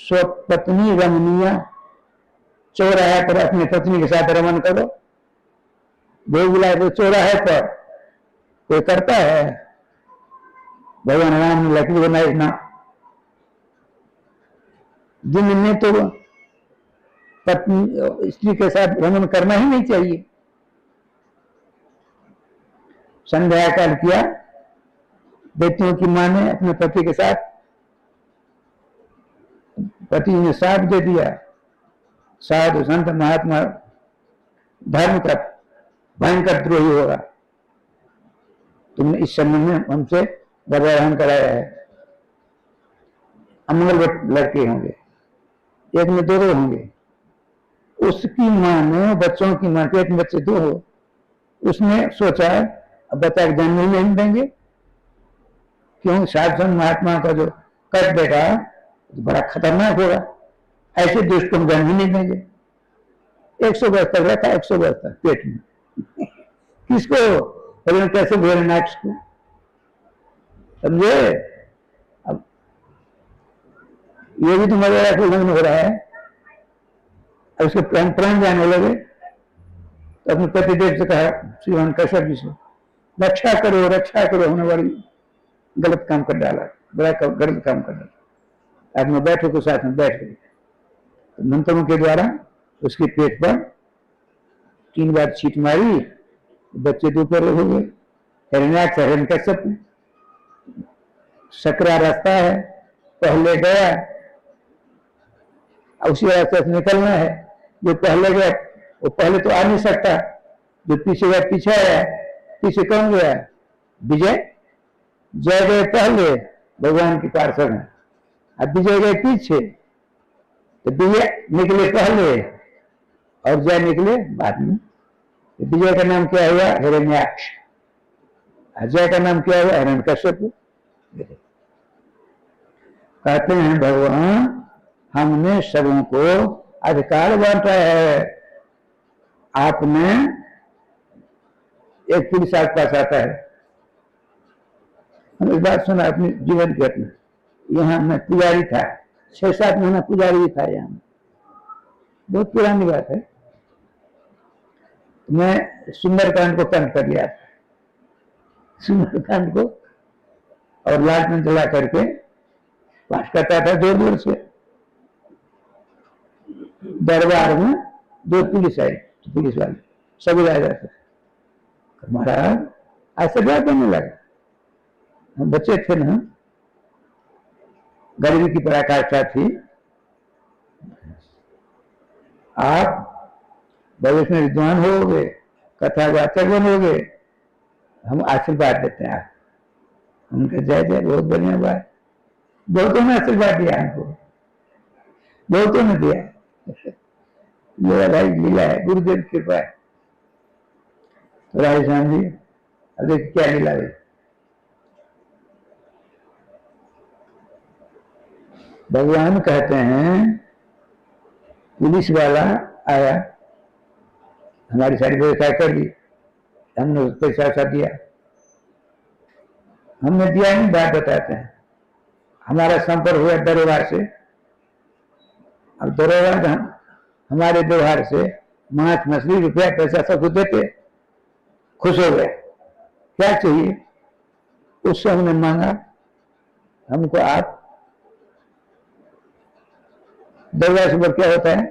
स्वपत्नी रमणीय, चौराहे पर अपनी पत्नी के साथ रमन करो। भोग विलास तो चौराहे पर कोई करता है? भगवान राम ने लकड़ी बनाई ना, जिनमें तो पत्नी स्त्री के साथ रमन करना ही नहीं चाहिए। संध्या काल किया, बेटियों की मां ने अपने पति के साथ, पति ने साथ दे दिया, साधु संत महात्मा धर्म का भयंकर द्रोही होगा, तुमने इस समय में हमसे गर्भाधान कराया है। अमंगल लड़के होंगे, एक में दो होंगे। उसकी मां ने, बच्चों की मां, पेट में बच्चे दो हो, उसने सोचा अब बच्चा के जन्म ही नहीं देंगे, क्यों? साधु संत महात्मा का जो कर देगा तो बड़ा खतरनाक होगा, ऐसे दुष्ट को हम जन्म ही नहीं देंगे। 100 वर्ष तक रहता, 100 वर्ष तक पेट में। किसको? कैसे भोलेनाथ को, समझे? अब ये भी तो मर्यादा को उल्लंघन हो रहा है। अब उसके प्राण जाने लगे तो अपने पतिदेव से कहा, श्रीमान कश्यप जी से, रक्षा करो रक्षा करो, हमने बड़ी गलत काम कर डाला, बड़ा गलत काम कर डाला। आज मैं बैठो के साथ में बैठ गई, तो मंत्रों के द्वारा उसके पेट पर 3 बार छींट मारी, बच्चे तो ऊपर हो गए। हिरण्याक्ष हिरण्यकश्यप, सकरा रास्ता है, पहले गया, उसी रास्ते से निकलना है। जो पहले गया वो पहले तो आ नहीं सकता, जो पीछे गया पीछे आया। पीछे कौन गया? विजय। जय गए पहले भगवान की पार्षद में, अब विजय गए पीछे, तो विजय निकले पहले और जय निकले बाद में। विजय का नाम क्या हुआ? हिरण्याक्ष। जय का नाम क्या हुआ? हिरण्यकश्यप। कहते हैं भगवान हमने सबों को अधिकार बांटा है। आपने, एक पुलिस आपके पास आता है, हम इस बात सुना अपने जीवन की घटना। यहाँ मैं पुजारी था, 6-7 महीना पुजारी था यहाँ, बहुत पुरानी बात है। मैं सुंदरकांड को कंठ कर लिया था, सुंदरकांड को, और लालटेन जला करके पास करता था दूर दूर से। दरबार में 2 पुलिस आई, पुलिस वाले सभी राजा थे। महाराज आशीर्वाद देने लगा, हम बच्चे थे ना, गरीबी की पराकाष्ठा थी। आप भविष्य में विद्वान होगे, कथा वाचक बनोगे, हम आशीर्वाद देते हैं। आप उनके जय जय, बहुत बढ़िया बात। बहुतों ने आशीर्वाद दिया हमको, बहुतों ने दिया। मेरा भाई लीला है, गुरुदेव की कृपा है। तो राधेश्याम जी अब देख क्या लीला है। भगवान कहते हैं पुलिस वाला आया, हमारी सारी व्यवस्था कर दी, हमने पैसा वैसा दिया। हमने दिया नहीं, बात बताते हैं। हमारा संपर्क हुआ दरोगा से। अब दरोगा हमारे व्यवहार से मांस मछली रुपया पैसा सब कुछ देते, खुश हो गए। क्या चाहिए? उससे हमने मांगा, हमको आप दरोगा से ऊपर क्या होता है?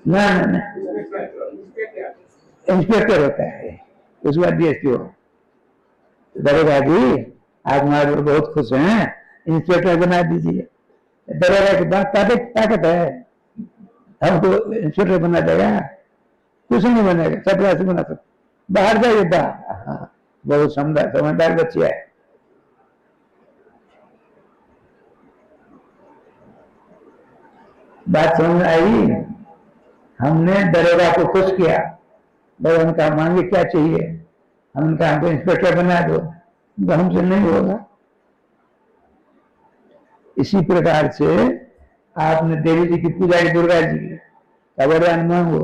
ना ना ना, इंस्पेक्टर होता है, उसके बाद डीएसपी हो। दरोगा जी आप हमारे ऊपर बहुत खुश हैं, इंस्पेक्टर बना दीजिए। दरोगा की बात ताकत है, हमको इंस्पेक्टर बना देगा? कुछ नहीं बनेगा, चपरासी बना सकता। बाहर जाइए बाहर, बहुत समझदार बच्चिया है। बात समझ आई? हमने दरोगा को खुश किया। भगवान का मांगे क्या चाहिए? हमने कहा हमको इंस्पेक्टर बना दो, तो हमसे नहीं होगा। इसी प्रकार से आपने देवी जी की पूजा की, दुर्गा जी की, वरदान मांगो,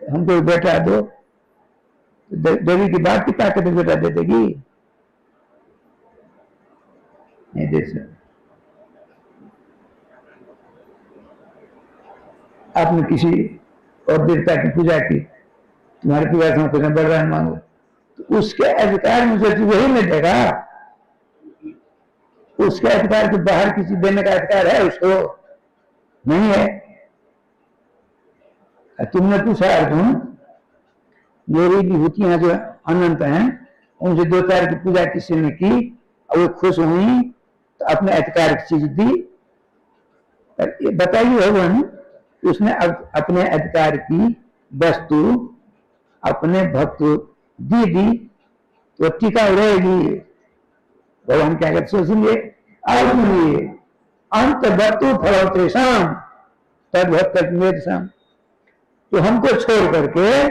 हमको बेटा दो, देवी की बात की ताकत बेटा दे देगी? नहीं दे सकती। आपने किसी और देवता की पूजा की, तुम्हारी पूजा से कुछ वरदान मांगो, तो उसके अधिकार में जो वही मिलेगा, उसके अधिकार के बाहर किसी देने का अधिकार है उसको? नहीं है। तुमने पूछा अर्जुन, मेरी विभूतियां जो अनंत हैं उनसे 2-4 की पूजा किसी ने की और वो खुश हुई तो अपने अधिकार की चीज दी। बताइए भगवान, उसने अपने अधिकार की वस्तु अपने भक्त दी तो टीका रहेगी। भगवान क्या कहते सोचेंगे, अर्जुन अंत वस्तु फलोतेषाम तद्भक्त मेरे शाम, तो हमको छोड़ करके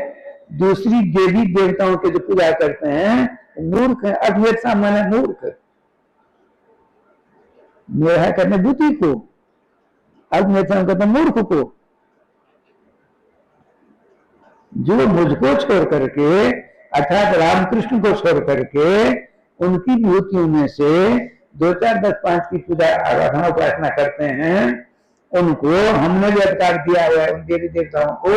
दूसरी देवी देवताओं के जो पूजा करते हैं मूर्ख है। अद्वैत सामान्य मूर्ख, मेरा करने बुद्धि को, अद्वैत कहते मूर्ख को। जो मुझको छोड़ करके अर्थात रामकृष्ण को छोड़ करके उनकी विभूतियों में से 2-4, 10, 5 की पूजा आराधना उपासना करते हैं, उनको हमने जो अधिकार दिया हुआ है उन देवी देवताओं को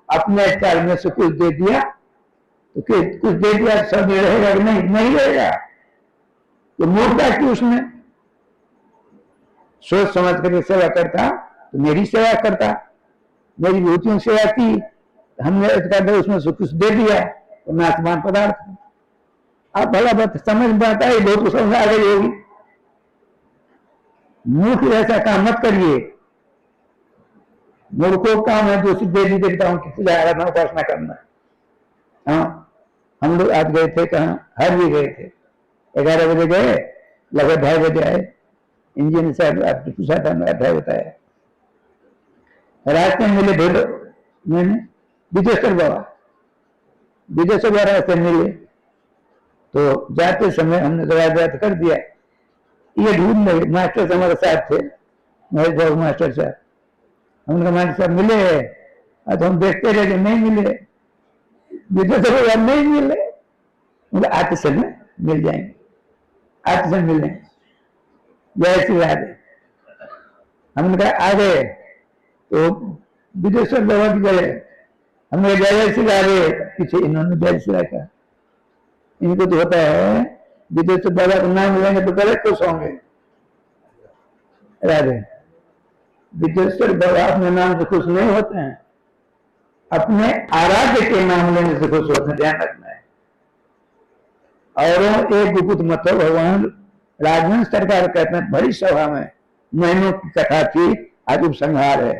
अपने अधिकार में से कुछ दे दिया, तो कुछ दे दिया सब रहेगा कि नहीं रहेगा। तो मूर्खता की उसमें सोच समझ करके सेवा करता तो मेरी सेवा करता, मेरी विभूतियों की सेवा की, हमने अधिकार दिया उसमें से कुछ दे दिया तो नाशवान पदार्थ। आप भला बात समझ में आता है, बहुत समझ आ गई होगी। मूर्ख ऐसा काम मत करिए। मूर्खों काम है दूसरी देवी देवताओं की पूजा आराधना उपासना करना। हाँ, हम लोग आज गए थे कहाँ, हर भी गए थे, 11 बजे गए, लगभग 2:30 बजे आए। इंजीनियर साहब आपने पूछा था, मैं 2:30 बताया। रास्ते में मिले मैंने विदेश्वर बाबा रास्ते मिले, तो जाते समय हमने दरवाजा कर दिया, ये ढूंढ लगे। मास्टर से हमारे साथ थे, महेश बाबू मास्टर साहब। हमने कहा मास्टर साहब मिले हैं, तो हम देखते रहे नहीं मिले, विदेश्वर नहीं मिले। मतलब आते समय मिल जाएंगे, आते समय मिल जाएंगे। जय श्री राधे। हमने कहा आ गए तो विदेश्वर बाबा की गए, हमने जय श्री राधे, पीछे इन्होंने जय श्री राधे कहा। इनको तो होता है विदेश्वर बाबा का नाम लेंगे तो बड़े खुश होंगे। राधे, विदेश्वर बाबा अपने नाम से खुश नहीं होते हैं, अपने आराध्य के नाम लेने से खुश होते हैं, ध्यान रखना है। और एक गुप्त मतलब भगवान राजवंश सरकार कहते हैं, बड़ी सभा में महीनों की कथा थी, आज उपसंहार है।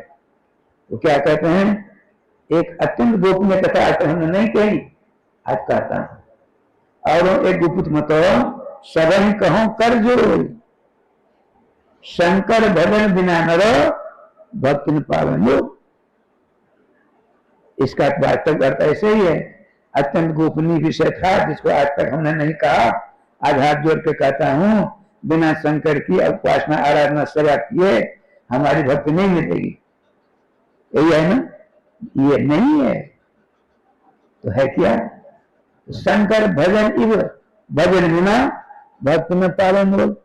तो क्या कहते हैं, एक अत्यंत गोपनीय कथा आज हमने नहीं कही, आज कहता हूं। और एक गुप्त मतलब सदन कहो कर जोड़, शंकर भजन बिना नर भक्ति न पावन योग। इसका वास्तविक अर्थ ऐसे ही है, अत्यंत गोपनीय विषय था जिसको आज तक हमने नहीं कहा। आज हाथ जोड़ के कहता हूं, बिना शंकर की उपासना आराधना सेवा किए हमारी भक्ति नहीं मिलेगी। यही है ना, ये नहीं है तो है क्या? शंकर भजन इव भजन बिना भक्ति में पालन लोग।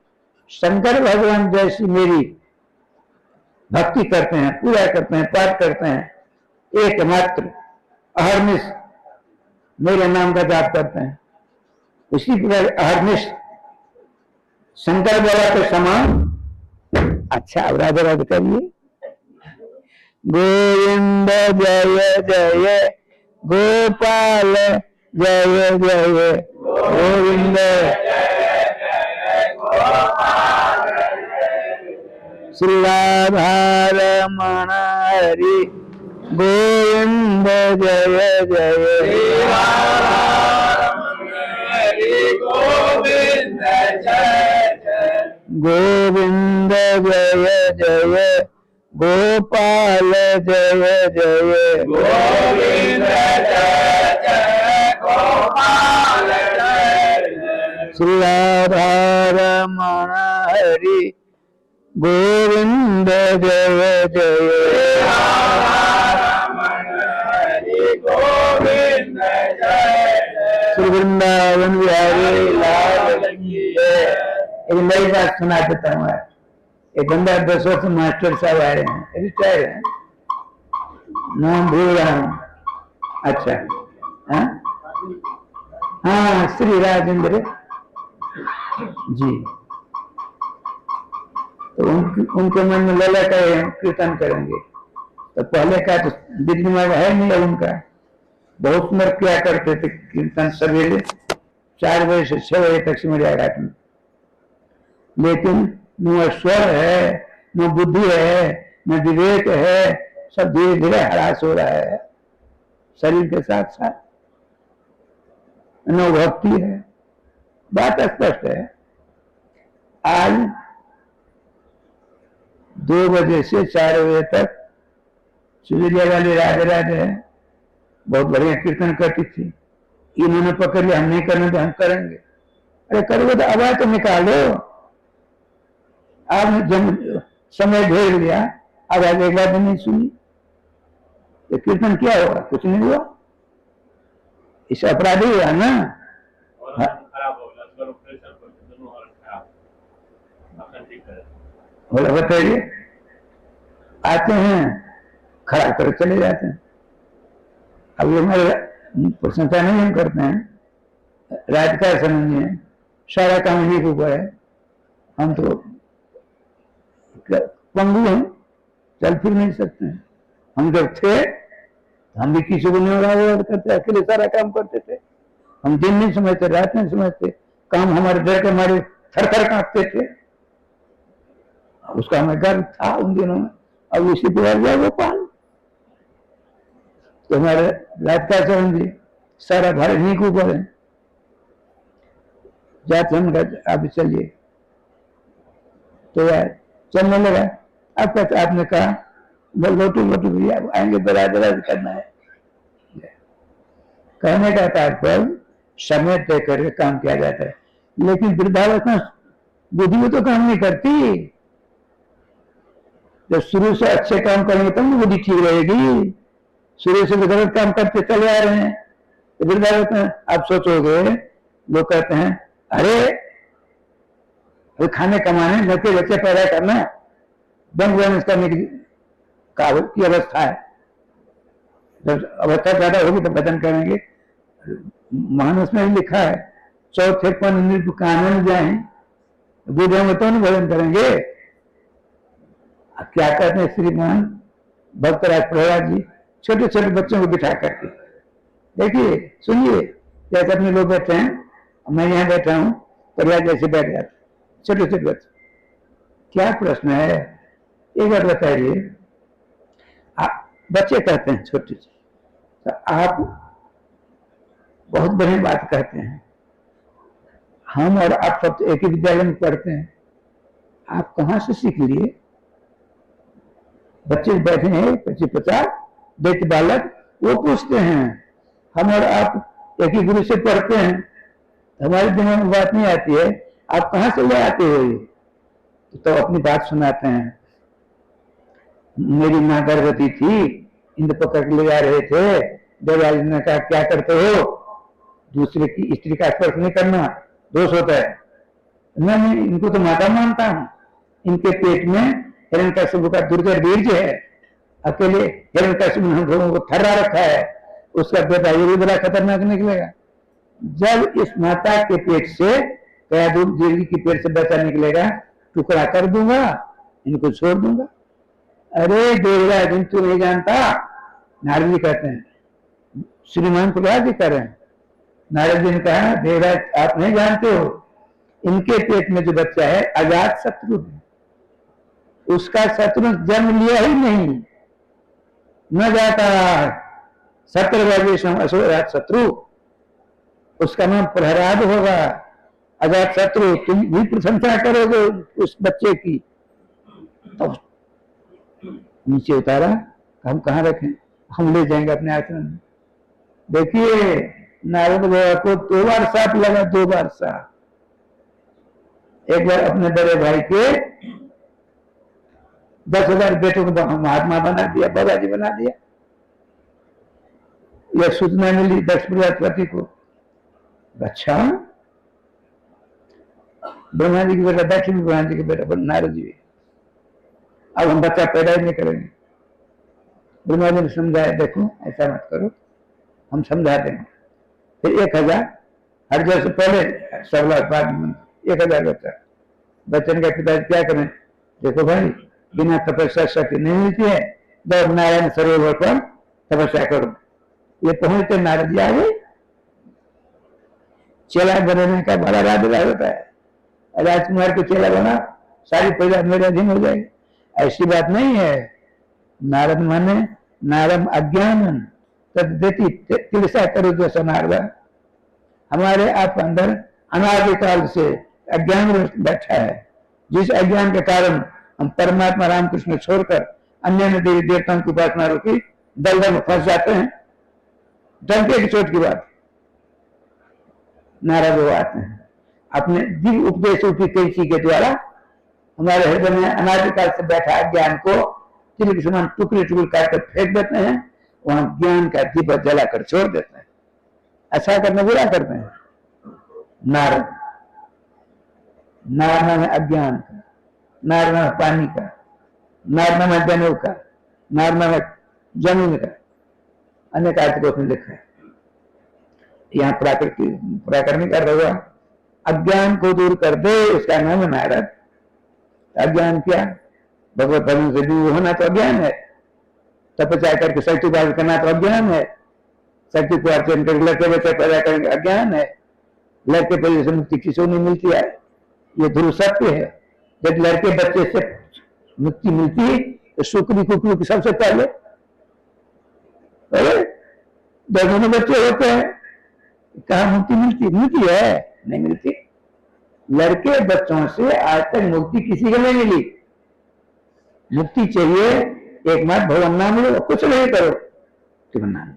शंकर भगवान जैसी मेरी भक्ति करते हैं, पूजा करते हैं, पाठ करते हैं, एकमात्र अहर्निश मेरे नाम का जाप करते हैं, उसी प्रकार अहर्निश शंकर बाबा के समान। अच्छा, अब राधे राधे करिए। गोविंद जय जय गोपाल जय जय गोविंद श्री राधा रमण हरि गोविंद जय जय गोविंद जय जय गोपाल जय जय गोविंद जय जय गोपाल जय श्री राधा रमण हरि गोविंद जय जय गोविंद जय श्री वृंदावन बिहारी लाल की जय। एक नई बात सुना देता हूँ। एक बंदा 10 वर्ष मास्टर साहब आए हैं, रिटायर हैं, नाम भूल रहा हूँ। अच्छा, हाँ हाँ, श्री राजेंद्र जी। तो उनके मन में लला का कीर्तन करेंगे। तो पहले का तो दिमाग है नहीं उनका, बहुत सुंदर किया करते थे कीर्तन सवेरे 4 बजे से 6 बजे तक सिमरिया घाट में। लेकिन न स्वर है, न बुद्धि है, न विवेक है, सब धीरे धीरे ह्रास हो रहा है शरीर के साथ साथ, न भक्ति है। बात स्पष्ट है। आज 2 बजे से 4 बजे तक सुजरिया वाली राधे राधे है, बहुत बढ़िया कीर्तन करती थी। इन्होंने पकड़ लिया, हम नहीं करने तो हम करेंगे। अरे करोगे तो आवाज तो निकालो। आपने जब समय घेर लिया, आवाज एक बार भी नहीं सुनी, ये कीर्तन क्या होगा? कुछ नहीं हुआ। इस अपराधी हुआ ना। बोला बताइए, आते हैं खड़ा कर चले जाते हैं। अब ये हमारे प्रशंसा नहीं हम करते हैं, रात का समझिए, सारा काम इन्हीं के ऊपर है। हम तो पंगु हैं, चल फिर नहीं सकते हैं। हम जब थे हम भी किसी को नहीं करते, अकेले सारा काम करते थे। हम दिन नहीं समझते, रात नहीं समझते, काम हमारे डर के हमारे थर थर कांपते थे। उसका हमें गर्व था उन दिनों में। अब इसी पर गया गोपाल, तो हमारे रात का चरण जी सारा भारत नहीं को ऊपर है। जाते हम आप चलिए, तो यार चलने लगा। अब कहते आपने कहा लोटू लोटू भैया आएंगे, बराबर करना है। कहने का तात्पर्य समय तय करके काम किया जाता है, लेकिन वृद्धावस्था बुद्धि में तो काम नहीं करती। जब शुरू से अच्छे काम करेंगे तब तो बुद्धि ठीक रहेगी। शुरू से गलत काम करते चले आ रहे हैं तो वृद्धावस्था आप सोचोगे, लोग कहते हैं अरे खाने कमाने, लड़के बच्चे पैदा करना, बैंक बैलेंस करने की अवस्था है। जब अवस्था ज्यादा होगी तो वचन करेंगे। मानस में लिखा है, चौथे पन कानून जाए बूढ़े में तो नहीं भजन करेंगे। क्या कहते हैं श्रीमान भक्तराज प्रहलाद जी, छोटे छोटे बच्चों को बिठा करके, देखिए सुनिए, जैसे अपने लोग बैठे हैं, मैं यहाँ बैठा हूँ, परिवार जैसे बैठ जाते छोटे छोटे बच्चे। क्या प्रश्न है, एक बार बताइए। बच्चे कहते हैं छोटे, तो आप बहुत बड़ी बात कहते हैं, हम और आप सब एक ही विद्यालय में पढ़ते हैं, आप कहाँ से सीख लिए? बच्चे बैठे हैं 25-50 बेटे बालक, वो पूछते हैं हम और आप एक ही गुरु से पढ़ते हैं, हमारे दिमाग में बात नहीं आती है, आप कहाँ से ले आते हो? तो अपनी बात सुनाते हैं। मेरी माँ गर्भवती थी, इंद्र पकड़ के ले जा रहे थे, देवराज ने कहा क्या करते हो, दूसरे की स्त्री का स्पर्श नहीं करना, दोष होता है। मैं इनको तो माता मानता हूँ, इनके पेट में हिरण्यकशिपु का दुर्जय बीज है, अकेले हिरण्यकशिपु ने हम लोगों को थर्रा रखा है, उसका बेटा ये भी बड़ा खतरनाक निकलेगा। जब इस माता के पेट से देवी की पेट से बच्चा निकलेगा, टुकड़ा कर दूंगा, इनको छोड़ दूंगा। अरे देवराज तू नहीं जानता, नारद जी कहते हैं, श्रीमान प्रहलाद जी कह रहे हैं, नारद जी ने कहा देवराज आप नहीं जानते हो, इनके पेट में जो बच्चा है अजात शत्रु है, उसका शत्रु जन्म लिया ही नहीं, न जाता 17 अजात शत्रु, उसका नाम प्रहलाद होगा। अजात शत्रु तुम भी प्रशंसा करोगे उस बच्चे की। तो नीचे उतारा, हम कहाँ रखें, हम ले जाएंगे अपने आश्रम में। देखिए नारद बाबा को 2 बार साथ लगा, 2 बार साथ। एक बार अपने बड़े भाई के 10,000 बेटों को महात्मा बना दिया, बाबाजी बना दिया। यह सूचना मिली दक्ष प्रजापति को, अच्छा ब्रह्मा जी के बेटा दक्ष भी ब्रह्मा जी के बेटा नारद जी, अब हम बच्चा पैदा ही नहीं करेंगे। ब्रह्मा जी ने समझाया, देखो ऐसा मत करो, हम समझा देंगे। फिर 1000 हर से पहले 16 बाद में 1000 बच्चा। बच्चन का पिताजी क्या करें, देखो भाई बिना तपस्या शक्ति नहीं मिलती है, दो नारायण सरोवर पर तपस्या करो। ये पहुंचते नारद जी आ गए। चेला बनने का बड़ा राज होता है, राजकुमार को चेला बना, सारी प्रजा मेरे अधीन हो जाएगी, ऐसी बात नहीं है। नारद माने नारम अज्ञान तद्देति तिलसा करो जैसा नारदा। हमारे आप अंदर अनादिकाल से अज्ञान बैठा है, जिस अज्ञान के कारण हम परमात्मा रामकृष्ण छोड़कर अन्य देवी देवताओं की उपासना रोकी दलदल में फंस जाते हैं। डंके की चोट की बात नारद वो आते हैं, अपने दिव्य उपदेश रूपी कैंची के द्वारा हमारे हृदय में अनादिकाल से बैठा अज्ञान को तिल के समान टुकड़े टुकड़े काटकर फेंक देते हैं, वहां ज्ञान का दीपक जलाकर छोड़ देते हैं। अच्छा करने बुरा करते हैं। नारद नार नाम है अज्ञान का, नार नाम है पानी का, नार नाम है जनेऊ का, नार नाम है जमीन का, अनेक आर्थिक उसमें लिखा है। यहाँ प्राकृतिक कर रहा अज्ञान को दूर कर दे, उसका नाम है नारद। अज्ञान क्या, भगवत भजन से दूर होना तो अज्ञान है, तपस्या करके शक्ति पालन करना तो अज्ञान है, शक्ति को अर्चन करके लड़के बच्चे पैदा करेंगे अज्ञान है। लड़के पैदा से मुक्ति किसी को नहीं मिलती है, ये ध्रुव सत्य है। जब लड़के बच्चे से मुक्ति मिलती है तो शुक्री कुकरी की सबसे पहले दोनों बच्चे होते हैं, कहा मुक्ति मिलती, मिलती है नहीं मिलती। लड़के बच्चों से आज तक मुक्ति किसी को नहीं मिली। मुक्ति चाहिए एकमात्र भगवान नाम लो, कुछ नहीं करो, केवल नाम।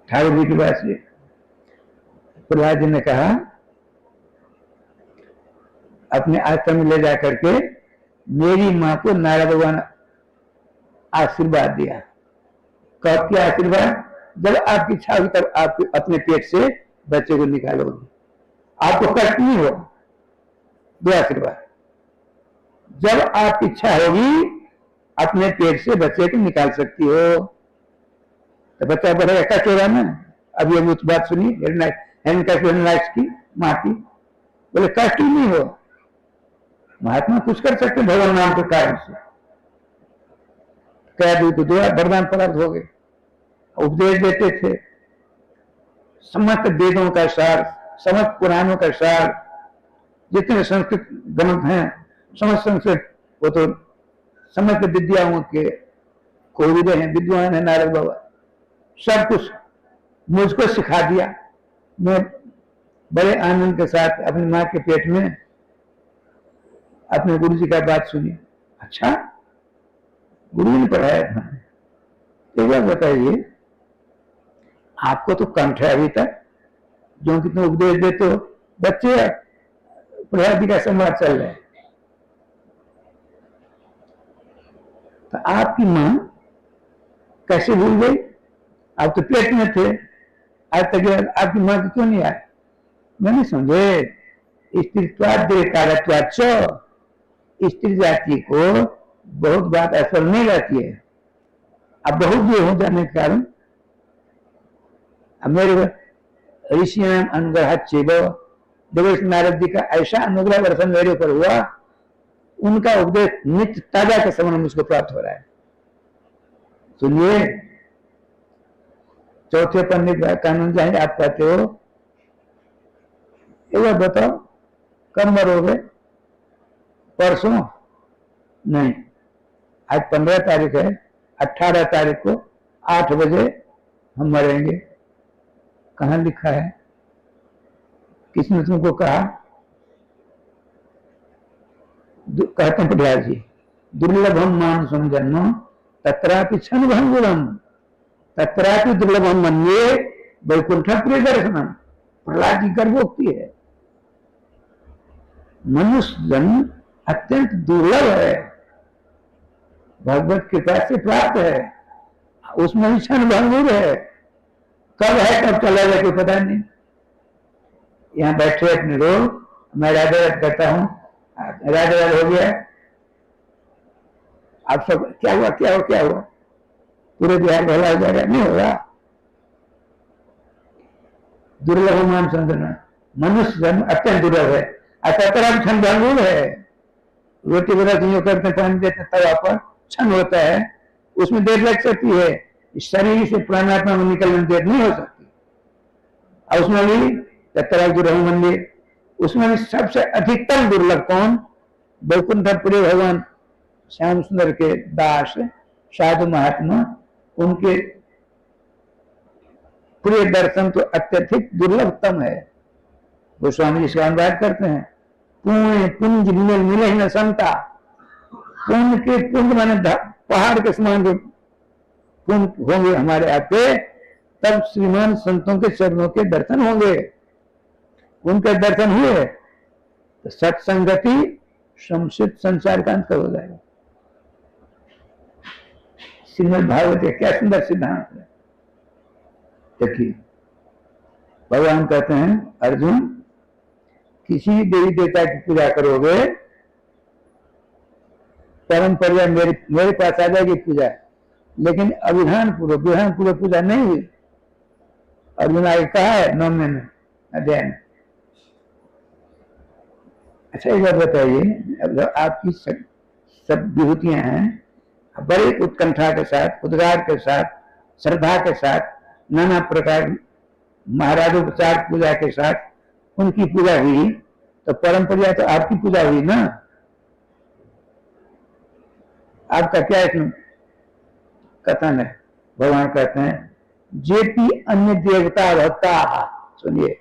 ठाकुर जी की बात से प्रहलाद जी ने कहा, अपने आश्रम में ले जाकर के मेरी मां को नारद भगवान आशीर्वाद दिया। कब क्या आशीर्वाद, जब आपकी इच्छा होगी तब आप अपने पेट से बच्चे को निकालोगे, आपको कष्ट नहीं हो। दो आशीर्वाद, जब आपकी इच्छा होगी अपने पेट से बच्चे को निकाल सकती हो, तो बच्चा बढ़ेगा, कष्ट होगा ना। अब ये मुझ बात सुनी की माँ की, बोले कष्ट ही नहीं हो, महात्मा कुछ कर सकते भगवान नाम के कारण से। कह दी तो दुआ वरदान प्राप्त हो गए। उपदेश देते थे, समस्त वेदों का सार, समस्त पुराणों का सार, जितने संस्कृत ग्रंथ हैं समस्त संस्कृत, वो तो समस्त विद्याओं के कोविदे हैं, विद्वान है नारद बाबा। सब कुछ मुझको सिखा दिया। मैं बड़े आनंद के साथ अपनी माँ के पेट में अपने गुरु जी का बात सुनी। अच्छा, गुरु ने पढ़ाया था। एक बार बताइए, आपको तो कंठ है अभी तक, जो कि तुम उपदेश देते हो, बच्चे प्रहलाद जी का संवाद चल रहा है, तो आपकी मां कैसे भूल गई? आप तो पेट में थे, आज तक आपकी मां की क्यों नहीं आए? मैंने समझे, स्त्री जाति को बहुत बात असर नहीं रहती है। अब बहुत दूर हो जाने के कारण अब मेरे ऋषि नाम अनुग्रह देवेश नारद जी का ऐसा अनुग्रह वर्षन मेरे ऊपर हुआ, उनका उपदेश नित्य ताजा के समय मुझको प्राप्त हो रहा है। सुनिए, चौथे पन्ने का कानून चाहे आप कहते हो, एक बार बताओ कब मरोगे? परसों नहीं, आज 15 तारीख है, 18 तारीख को 8 बजे हम मरेंगे। कहां लिखा है? किसने तुमको कहा? कहते हैं प्रहलाद जी, दुर्लभम मानुषम जन्म तत्रापि क्षण भंगुरम तत्रापि दुर्लभम मन्ये वैकुंठ प्रिय दर्शनम। प्रहलाद जी गर्भोक्ति है। मनुष्य जन्म अत्यंत दुर्लभ है, भगवत कृपा से प्राप्त है, उसमें भी क्षण भंगुर है। कब है कब चला जाए कोई पता नहीं। यहाँ बैठे अपने रोल, मैं राधा राध करता हूँ, राधा राध हो गया, आप सब क्या हुआ क्या हुआ क्या हुआ, पूरे बिहार भला हो जाएगा? नहीं होगा। दुर्लभ मान संतना, मनुष्य जन्म अत्यंत दुर्लभ है। अतः क्षण भंगुर है। रोटी बना जो करते पानी देते तवा पर क्षण होता है, उसमें देर लग सकती है। शरीर से प्राणात्मा में निकलने में देर नहीं हो सकती। और उसमें भी दुर्लभ मंदिर, उसमें भी सबसे अधिकतम दुर्लभ कौन? वैकुंठपुरी भगवान श्याम सुंदर के दास साधु महात्मा, उनके प्रिय दर्शन तो अत्यधिक दुर्लभतम है। गोस्वामी जी से अनुवाद करते हैं, पुण्य पुंज मिले मिले ही न संता। पुण्य के पुंज माने पहाड़ के समान जो पुण्य होंगे हमारे आपके, तब श्रीमान संतों के चरणों के दर्शन होंगे। उनके दर्शन हुए तो सत्संगति संसित संसार का अंत हो जाएगा। श्रीमद् भागवत क्या सुंदर सिद्धांत है। देखिए भगवान कहते हैं, अर्जुन किसी देवी देवता की पूजा करोगे, परम पर्याय मेरे पास आ जाएगी पूजा, लेकिन अविधान पूर्वक विधान पूर्वक पूजा नहीं हुई। अर्जुन आगे कहा है 9वें में अध्याय में। अच्छा एक बात बताइए, अब आपकी सब विभूतियां हैं, बड़े उत्कंठा के साथ, उद्गार के साथ, श्रद्धा के साथ, नाना प्रकार महाराजोपचार पूजा के साथ उनकी पूजा हुई, तो परंपरा तो आपकी पूजा हुई ना। आपका क्या इसमें कथन है? भगवान कहते हैं, जेपी अन्य देवता भक्ता, सुनिए,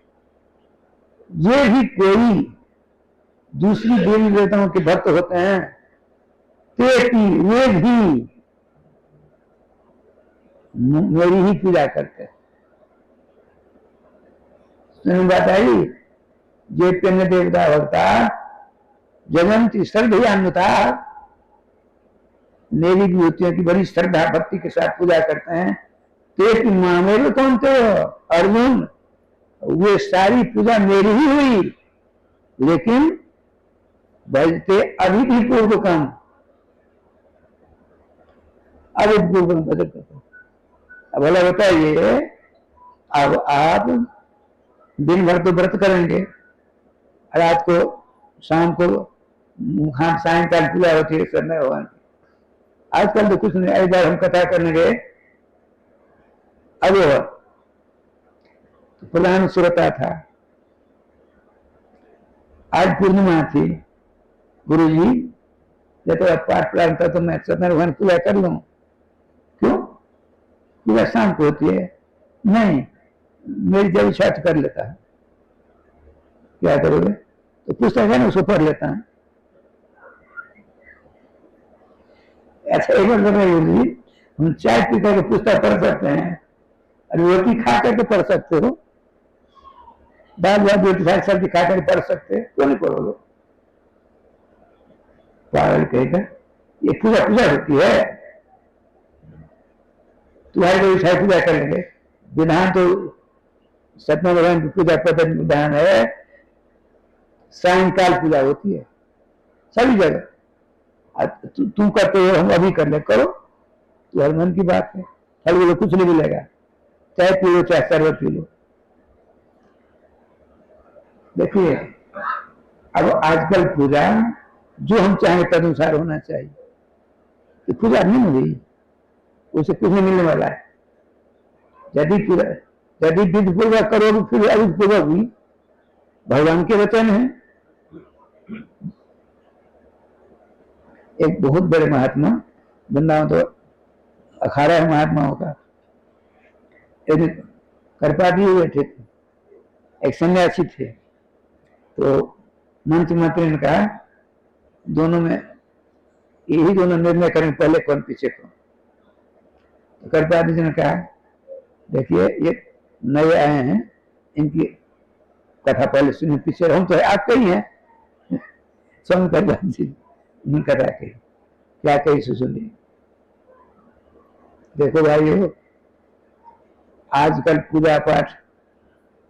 ये भी कोई दूसरी देवी देवताओं के भक्त होते हैं, तेपी वे भी मेरी ही पूजा करते हैं। बात आई, जे अन्य देवता भक्ता जगंती श्रद्धान्विता, मेरी विभूतियों की बड़ी श्रद्धा भक्ति के साथ पूजा करते हैं। तेपी मेरे कौन थे अर्जुन? वे सारी पूजा मेरी ही हुई, लेकिन भजते अधिक ही पूर्व कम, अधिक पूर्व भजते। अब भला बताइए, अब आप दिन भर तो व्रत करेंगे, रात को शाम को सायंकाल पूजा होती है समय भगवान की। आजकल तो कुछ नहीं। एक बार हम कथा करने गए, अब तो प्रधान सुरता था, आज पूर्णिमा थी। गुरु जी जब आप पाठ प्रारंभ था तो मैं सत्यनारायण भगवान पूजा कर लूं। क्यों? पूजा शाम को होती है। नहीं, मेरी जब इच्छा कर लेता है। क्या करोगे? तो पुस्तक है ना, उसको पढ़ लेता है। ऐसा एक बार गुरु जी, हम चाय पी करके पुस्तक पढ़ सकते हैं, और रोटी खा करके पढ़ सकते हो, दाल भात रोटी खा सब्जी खा करके पढ़ सकते हैं, क्यों नहीं पढ़ोगे? पागल कहेगा, ये पूजा पूजा होती है। तुम्हारे को इच्छा पूजा कर लेंगे। विधान तो सत्यनारायण भगवान की पूजा पद्धति विधान है, सायंकाल पूजा होती है सभी जगह। तुम करते हो, हम अभी कर ले, करो, तुम्हारे मन की बात है। फल बोलो कुछ नहीं मिलेगा, चाहे पी लो चाहे शरबत पी लो। देखिए अब आजकल पूजा जो हम चाहें तदनुसार होना चाहिए। तो पूजा नहीं हुई, उसे कुछ नहीं मिलने वाला है। यदि विधि पूर्वक करोगे फिर अधिक पूर्वक हुई। भगवान के वचन है। एक बहुत बड़े महात्मा, वृंदावन तो अखाड़ा है महात्माओं का, एक करपाती हुए थे, एक सन्यासी थे। तो मंत्री ने कहा दोनों में यही दोनों निर्णय करें, पहले कौन पीछे कौन। तो करपाती जी ने कहा, देखिए ये नए आए हैं, इनकी कथा पहले सुनिए, पीछे हम तो आपके ही हैं। स्वामी करपाती जी नहीं कथा कही, क्या कही सुनिए। देखो भाइयों, आजकल पूजा पाठ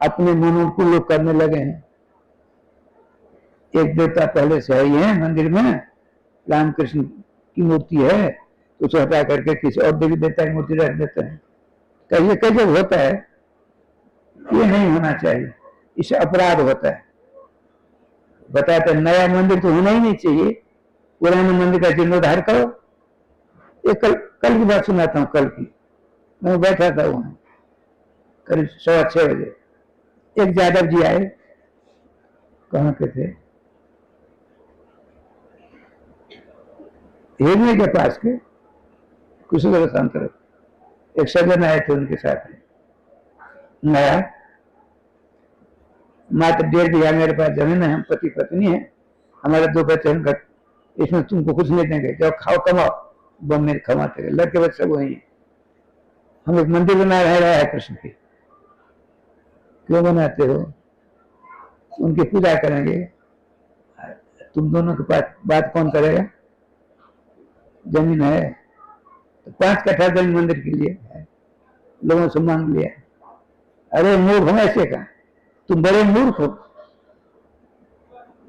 अपने मनों को लोग करने लगे हैं। एक देवता पहले से ही है मंदिर में, रामकृष्ण की मूर्ति है तो उसे हटा करके किसी और देवी देवता की मूर्ति रख देते हैं। कैसे कैसे होता है, ये नहीं होना चाहिए, इससे अपराध होता है। बताते नया मंदिर तो होना ही नहीं चाहिए, पुराने मंदिर का जीर्णोद्धार करो। ये कल की बात सुनाता हूँ। कल की मैं बैठा था वहां करीब 6:15 बजे, एक यादव जी आए, कहाँ के थे, हिरनी के पास के कुशल तरफ, एक सज्जन आए थे, उनके साथ नया मात्र 1.5 बीघा मेरे पास जमीन है, हम पति पत्नी है, हमारे 2 बच्चे हैं, इसमें तुमको कुछ नहीं देंगे, जाओ खाओ कमाओ, बम मेरे कमाते गए, लड़के बच्चे सब वही है। हम एक मंदिर बना रहे हैं कृष्ण की। क्यों बनाते हो? उनकी पूजा करेंगे। तुम दोनों के पास बात कौन करेगा? जमीन है तो 5 कट्ठा जमीन मंदिर के लिए है, लोगों से मांग लिया। अरे मूर्ख हो, ऐसे का तुम बड़े मूर्ख हो,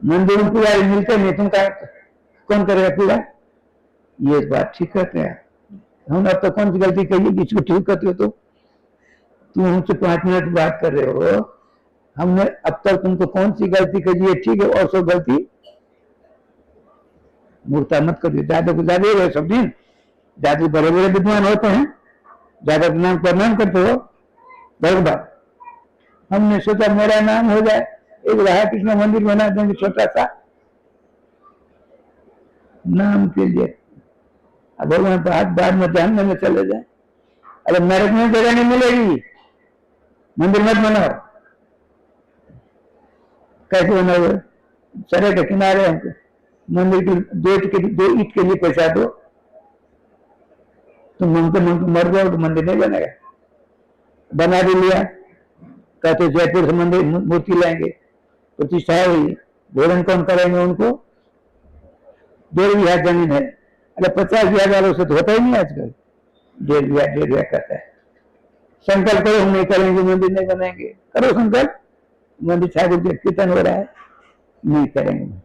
मंदिर में पूजा मिलते नहीं, तुम का कौन करेगा पूजा? ये बात ठीक कहते हैं। हम अब तो कौन सी गलती कही बीच को ठीक करते हो? तो तुम हमसे 5 मिनट बात कर रहे हो, हमने अब तक तुमको कौन सी गलती कही है? ठीक है, और सब गलती मूर्ता मत करिए। ज्यादा को ज्यादा रहे सब दिन, ज्यादा बड़े बड़े विद्वान होते हैं, ज्यादा नाम प्रणाम करते हो, बरबाद। हमने सोचा मेरा नाम हो जाए, एक राधा कृष्ण मंदिर बना देंगे छोटा सा नाम के लिए, अब भगवान तो हाथ बाद में जानने में चले जाए। अरे नरक में जगह नहीं मिलेगी, मंदिर मत बनाओ। कैसे बनाओ? सड़क के किनारे मंदिर की 2 ईंट के लिए पैसा दो, तुम मांगते मांगते मर जाओ तो मंदिर नहीं बनेगा। बना भी लिया, कहते जयपुर से मंदिर मूर्ति लाएंगे, प्रतिष्ठा हुई, भोजन कौन करेंगे उनको? 1.5 बीघा जमीन है। अरे 50 बीघा वालों से तो होता ही नहीं आजकल, 1.5 बीघा कहता है। संकल्प करो, हम नहीं करेंगे, मंदिर नहीं बनाएंगे। करो संकल्प, मंदिर ठाकुर कीर्तन हो रहा है, नहीं करेंगे।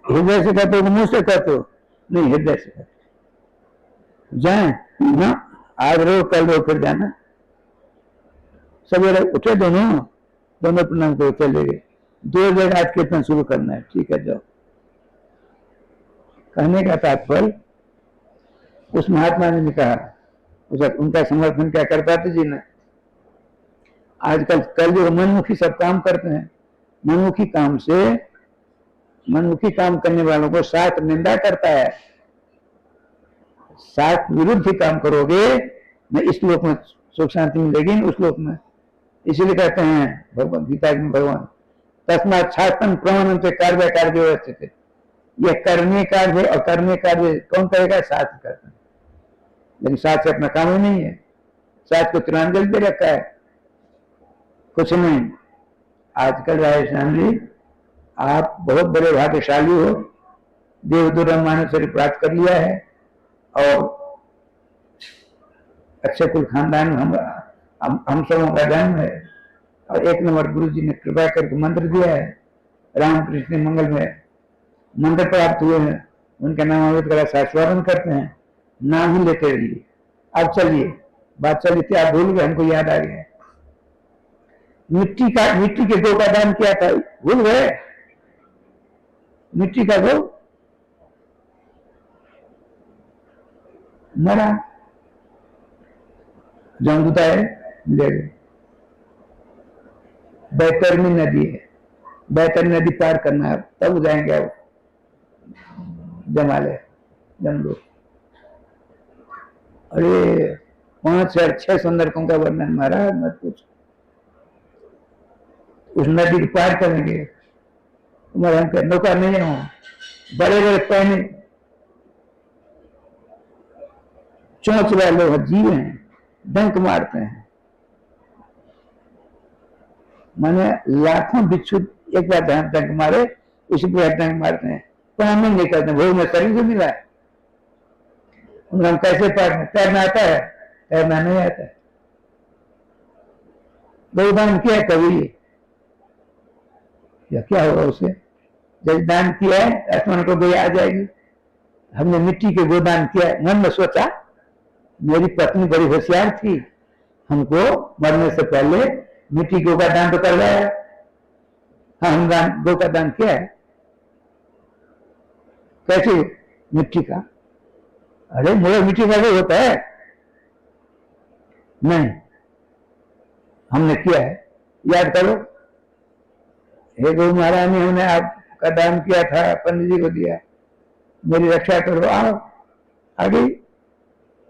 हृदय से कहते हो, मुंह से कहते हो? नहीं, हृदय से कहते जाए ना, आज रो कल रो फिर जाना। सवेरे उठे दोनों प्रणाम करो, चले गए। 2 जगह आज कीर्तन शुरू करना है, ठीक है जाओ। कहने का तात्पर्य उस महात्मा ने कहा, उनका समर्थन क्या करता था जी ने। आजकल कल जो मनमुखी सब काम करते हैं, मनमुखी काम करने वालों को शास्त्र निंदा करता है। शास्त्र विरुद्ध ही काम करोगे न इस लोक में सुख शांति मिलेगी, न उस लोक में। इसीलिए कहते हैं भगवत गीता में भगवान, तस्मात् शास्त्रम प्रमाणन्ते कार्य कार्य व्यवस्थित। यह कर्मीय कार्य है, और कर्मीय कार्य कौन करेगा? शास्त्र करते हैं। लेकिन शास्त्र अपना काम ही नहीं है, शास्त्र को तिरंजल दे रखा है, कुछ नहीं। आजकल राजस्थान जी, आप बहुत बड़े भाग्यशाली हो, देवदुर्लभ मानव शरीर प्राप्त कर लिया है, और अच्छे कुल खानदान में हम सबों का जन्म है, और 1 नंबर गुरु जी ने कृपा करके मंत्र दिया है, रामकृष्ण मंगल में मंत्र प्राप्त हुए हैं, उनका नाम अमृत करा शास्त्रारण करते हैं, नाम ही लेते रहिए। अब चलिए, बात चली थी, आप भूल गए, हमको याद आ गया। मिट्टी के गो का दान किया था, भूल गए? मिट्टी का गो मरा, जमदूता है, ले गए। बैतरनी नदी है, बैतरनी नदी पार करना है, तब जाएंगे अब जमाले जमदू। अरे 5 या 6 सुंदरकों का वर्णन महाराज मत पूछ। उस नदी को पार करेंगे, तुम्हारा नौका नहीं हो, बड़े बड़े पहने चोंच वाले जीव हैं, डंक मारते हैं। माने लाखों बिच्छू एक बार डंक मारे, उसी पर डंक मारते हैं, पानी नहीं निकलते। भोग में शरीर से मिला है, उनका हम कैसे तैरना आता है? तैरना नहीं आता है। दान किया कभी, या क्या होगा उसे? जब दान किया है, आसमान को गई आ जाएगी, हमने मिट्टी के गोदान किया। मन में सोचा मेरी पत्नी बड़ी होशियार थी, हमको मरने से पहले मिट्टी गो का दान तो करवाया। हाँ, हम गो का दान किया है। कैसे? मिट्टी का। अरे मेरा मिट्टी का जो होता है नहीं, हमने किया है, याद करो। हे गौ महारानी, हमने आपका दान किया था, पंडित जी को दिया, मेरी रक्षा करो। आओ,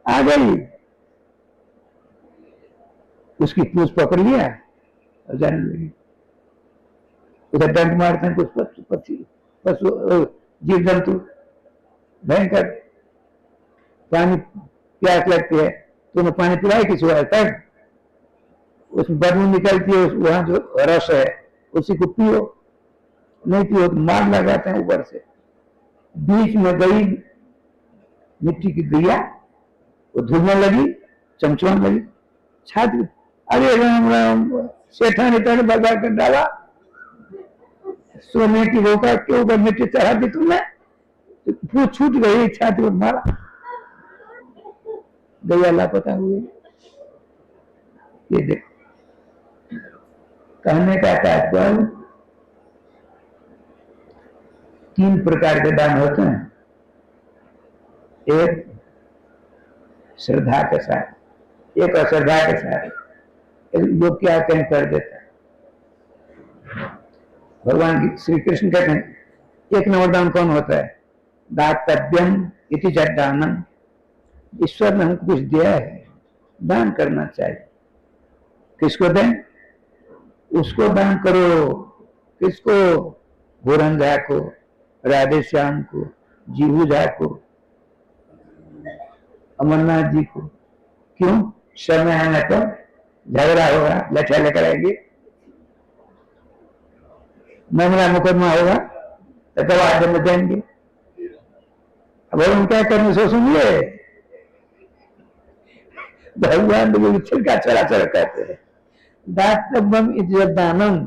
आ गई। उसकी पूछ पकड़ लिया और जाने लगी। उधर डंड मारते हैं कुछ पशु जीव जंतु, भयंकर। पानी प्यास लगती है तो उन्हें पानी पिलाए किसी तक, उसमें बदबू निकलती है, वहां जो रस है उसी को पियो, नहीं पियो तो मार लगाते हैं ऊपर से। बीच में गई मिट्टी की गैया, वो धुलने लगी, चमचमाने लगी, छाती। अरे राम राम, सेठानी ने बगा कर डाला, सोने की रोका के ऊपर मिट्टी चढ़ा दी तुमने, वो छूट गई, छाती पर मारा, गैया लापता हुई। ये देखो, कहने का तात्पर्य 3 प्रकार के दान होते हैं। एक श्रद्धा के साथ, एक अश्रद्धा के साथ। लोग क्या कहीं कर देते हैं। भगवान श्री कृष्ण कहते हैं 1 नंबर दान कौन होता है? दातव्यम इति जड्डानम। ईश्वर ने हमको कुछ दिया है, दान करना चाहिए। किसको दें? उसको दान करो। किसको? गोरन झा को, राधे श्याम को, जीवू झा को, अमरनाथ जी को। क्यों? समय आने तो झगड़ा होगा, लठा लेकर आएगी, मामला मुकदमा होगा तो दवा में देंगे। अब हम क्या करने सो सुनिए, भगवान छिड़का चराचर कहते हैं। दातव्यम इज्जतदानम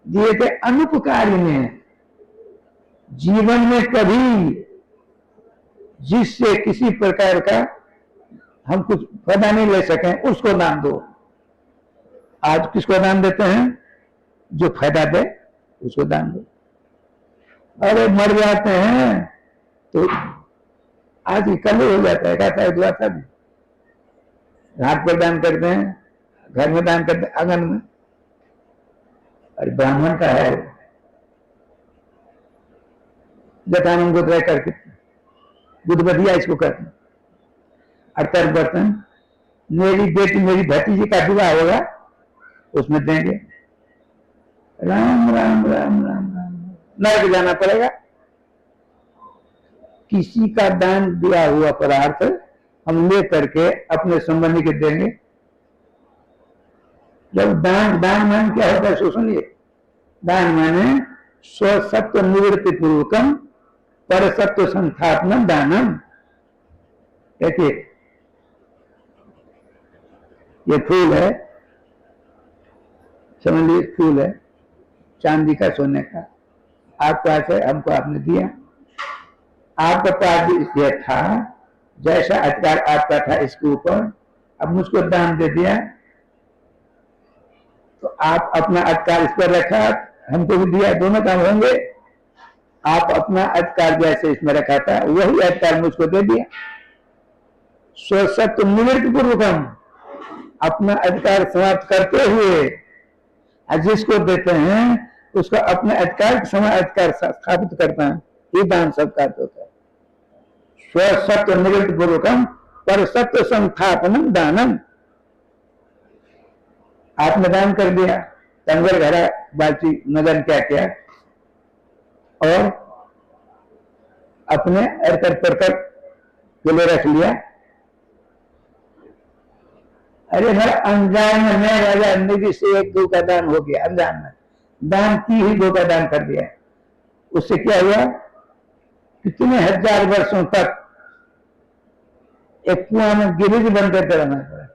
दिए थे अनुपकारी ने। जीवन में कभी जिससे किसी प्रकार का हम कुछ फायदा नहीं ले सके उसको दान दो। आज किसको दान देते हैं? जो फायदा दे उसको दान दो। अरे मर जाते हैं तो आज ही कल हो जाता है, कहता है दुआ सब घाट पर दान करते हैं, घर में दान करते हैं, आंगन में। अरे ब्राह्मण का है, जटानंद गोत्र करके बुद्धबदिया इसको कहते हैं। 68 बर्तन मेरी बेटी मेरी भतीजी का विवाह होगा उसमें देंगे। राम राम राम राम राम, नरक जाना पड़ेगा। किसी का दान दिया हुआ पदार्थ हम ले करके अपने संबंधी के देंगे। जब दान मान क्या होता है सो सुनिए। दान माने स्वसत्व निवृत्ति पूर्वकम पर सत्व संस्थापनम दानम। देखिए ये फूल है, समझ लीजिए फूल है चांदी का, सोने का, आपके पास है, हमको आपने दिया। आपका पास यह था, जैसा अधिकार आपका था इसके ऊपर, अब मुझको दान दे दिया तो आप अपना अधिकार इस पर रखा, हमको भी दिया, दोनों काम होंगे। आप अपना अधिकार जैसे इसमें रखा था वही अधिकार मुझको दे दिया। स्वसत्व निवृत्ति पूर्वकम, अपना अधिकार समाप्त करते हुए जिसको देते हैं उसका अपने अधिकार के समय अधिकार स्थापित करता है। ये दान सबका होता है। स्वसत्व निवृत्ति पूर्वकम पर सत्व संस्थापनम दानम। आपने दान कर दिया, तंगर घरा बाल्टी नगन क्या किया और अपने अर्कट परकट के लिए रख लिया। अरे भाई अनजान में राजा निधि से एक गौ का दान हो गया, अनजान में दान की ही गौ का दान कर दिया। उससे क्या हुआ? कितने हजार वर्षों तक एक कुआं में गिरिज बनकर रहना पड़ा।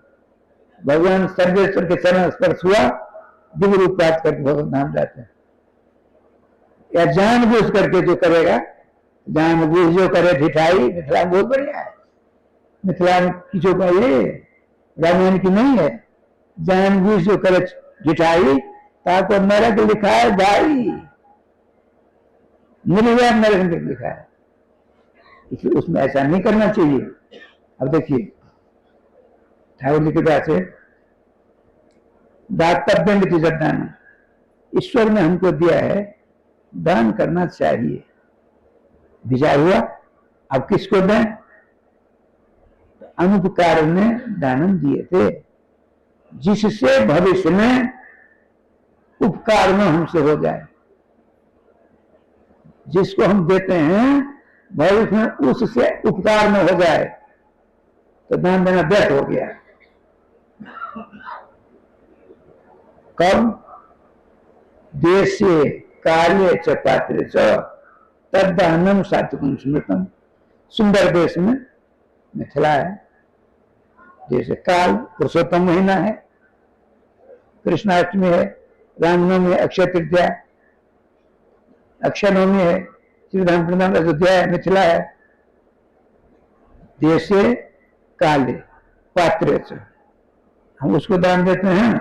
भगवान सर्वेश्वर के चरण स्पर्श हुआ, दिव्य रूप प्राप्त करके भगवान धाम जाते हैं। या जानबूझ करके जो करेगा जानबूझ जो करे ढिठाई, मिथिला में बहुत बढ़िया है। मिथिला में किसी का ये रामायण की नहीं है। जानबूझ जो करे ढिठाई ताको नरक लिखा है भाई, मिल गया नरक लिखा है, इसलिए उसमें ऐसा नहीं करना चाहिए। अब देखिए ठाकुर जी के पास से दातव्य दान, ईश्वर ने हमको दिया है, दान करना चाहिए। विचार हुआ अब किसको दें? अनुपकार ने दानम दिए थे, जिससे भविष्य में उपकार में हमसे हो जाए। जिसको हम देते हैं भविष्य में उससे उपकार में हो जाए तो दान देना व्यर्थ हो गया। कब? देशे कार्य च पात्र च तद्दानम सात्विकम स्मृतम। सुंदर देश में मिथिला है, जैसे काल पुरुषोत्तम महीना है, कृष्णाष्टमी है, रामनवमी है, अक्षय तृतीया, अक्षय नवमी है, श्रीधाम प्रधान अयोध्या है, मिथिला है। देशे काले पात्र च, हम उसको दान देते हैं,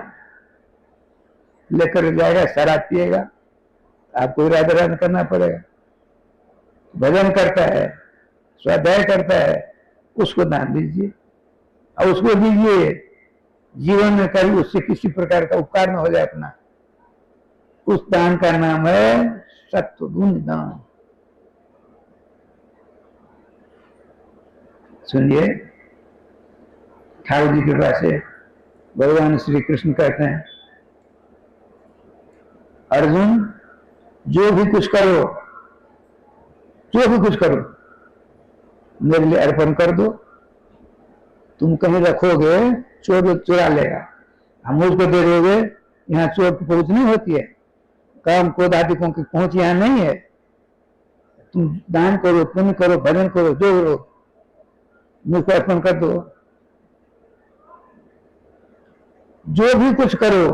लेकर जाएगा शराब पिएगा, आपको इरादा करना पड़ेगा। भजन करता है, स्वाध्याय करता है, उसको दान दीजिए और उसको दीजिए जीवन में कभी उससे किसी प्रकार का उपकार न हो जाए अपना। उस दान का नाम है सत्वगुण दान। सुनिए ठाकुर जी के पास से भगवान श्री कृष्ण कहते हैं, अर्जुन जो भी कुछ करो, जो भी कुछ करो मेरे लिए अर्पण कर दो। तुम कहीं रखोगे चोर चुरा लेगा, हम उसको दे दोगे, यहाँ चोर की पहुंच नहीं होती है, काम क्रोध आदि की पहुंच यहाँ नहीं है। तुम दान करो, पुण्य करो, भजन करो, जो करो मुझको अर्पण कर दो। जो भी कुछ करो,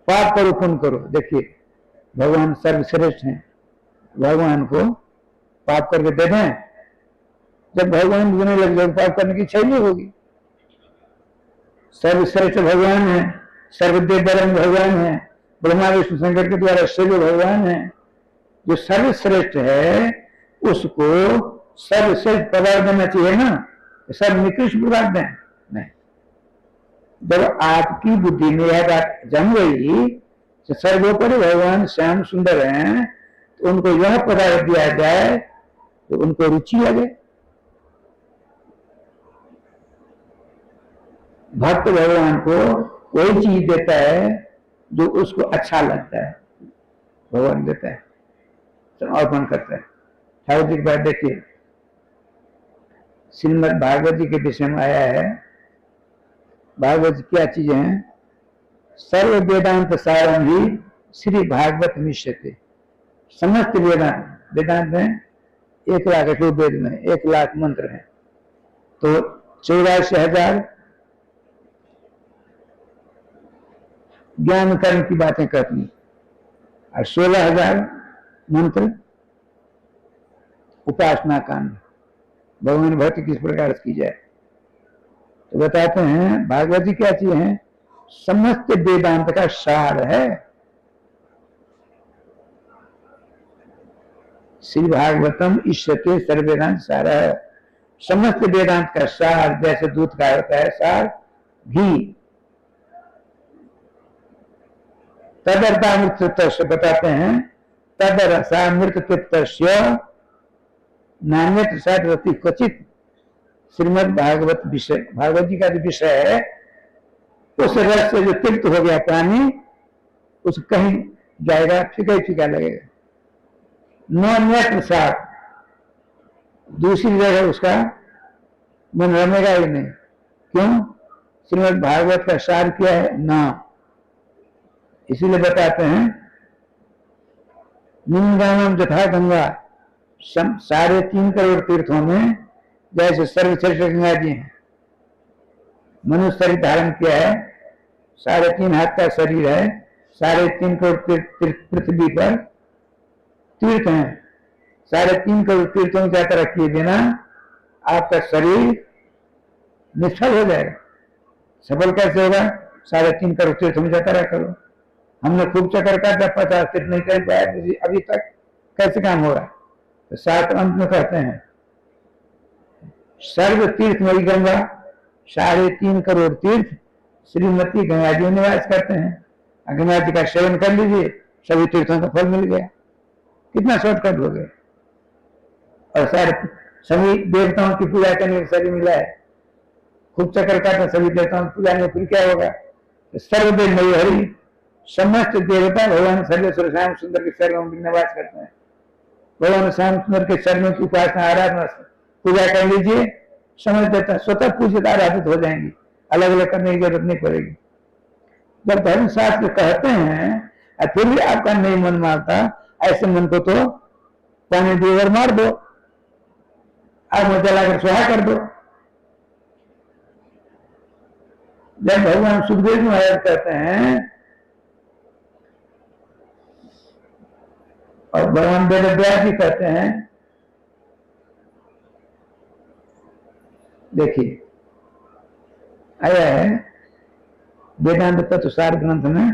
पाप करो पुण्य करो, देखिए भगवान सर्वश्रेष्ठ हैं, भगवान को पाप करके दे दें, जब भगवान बुझने लग जाए पाप करने की इच्छा नहीं होगी। सर्वश्रेष्ठ भगवान है, सर्वदेव बरम भगवान है, ब्रह्मा विष्णु शंकर के द्वारा शिव भगवान है। जो सर्वश्रेष्ठ है उसको सर्वश्रेष्ठ पदार्थ देना चाहिए ना, सब निकृष्ट पदार्थ दें नहीं। जब आपकी बुद्धि में यह बात जम गई तो सर्वोपरि भगवान श्याम सुंदर हैं, तो उनको यह पदार्थ दिया जाए तो उनको रुचि लगे। भक्त भगवान को कोई चीज देता है जो उसको अच्छा लगता है, भगवान देता है, समर्पण करता है। ठाकुर जी की बात देखिए, श्रीमद् भागवत जी के विषय में आया है। भागवत क्या चीजें हैं? सर्व वेदांत सारम ही श्री भागवत मिश्यते। समस्त वेदांत, वेदांत में 1 लाख वेद में 1 लाख मंत्र हैं, तो 84,000 ज्ञान कर्म की बातें करनी और 16,000 मंत्र उपासना कांड, भगवान भक्ति किस प्रकार से की जाए। तो बताते हैं भागवत जी क्या चीज है? समस्त वेदांत का सार है। श्री भागवतम ईश्वते सर्व वेदांत सार है। समस्त वेदांत का सार, जैसे दूध का होता है सार घी, तदर्थामृत से बताते हैं, तदरसामृत तृप्तस्य नान्यत साधवती क्वचित। श्रीमद् भागवत विषय, भागवत जी का जो विषय है, उस रस से जो तृप्त हो गया प्राणी, उस कहीं जाएगा फीका ही फीका लगेगा, नान्यत साथ दूसरी जगह उसका मन रमेगा ही नहीं। क्यों? श्रीमद् भागवत का सार क्या है? नाम। इसीलिए बताते हैं निम्नगानम जथा गंगा, 3.5 करोड़ तीर्थों में जैसे सर्वश्रेष्ठ गंगा जी हैं। मनुष्य शरीर धारण किया है, 3.5 हाथ का शरीर है, 3.5 करोड़ पृथ्वी पर तीर्थ हैं, 3.5 करोड़ तीर्थों की यात्रा किए बिना आपका शरीर निष्फल हो जाएगा। सफल कैसे होगा? 3.5 करोड़ तीर्थों की यात्रा करो। हमने खूब चक्कर काटा, 50 तीर्थ नहीं कर पाया अभी तक, कैसे काम हो रहा? तो सात अंत में कहते हैं सर्व तीर्थमयी गंगा, 3.5 करोड़ तीर्थ श्रीमती गंगा जी निवास करते हैं। गंगा जी का सेवन कर लीजिए, सभी तीर्थों का फल मिल गया। कितना शॉर्टकट हो गया। और सारे सभी देवताओं की पूजा करने के सभी मिला है। खूब चक्कर काटना, सभी देवताओं की पूजा में फिर क्या होगा? सर्वदेवमयी हरि, समस्त देवता भगवान सर्वेश्वर श्याम सुंदर के शरण में निवास करते हैं। भगवान श्याम सुंदर के चरणों की उपासना आराधना पूजा कर लीजिए, समझ देता स्वतः पूजित आराधित हो जाएंगी, अलग अलग करने की जरूरत नहीं पड़ेगी। जब धर्मशास्त्र कहते हैं और फिर भी आपका नहीं मन मारता, ऐसे मन को तो पानी देकर मार दो, आग में जलाकर सुहा कर दो। जब भगवान सुखदेव जी महाराज कहते हैं और भगवान वेदव्यास जी कहते हैं, देखिए आया है वेदांत तत्वसार ग्रंथ में,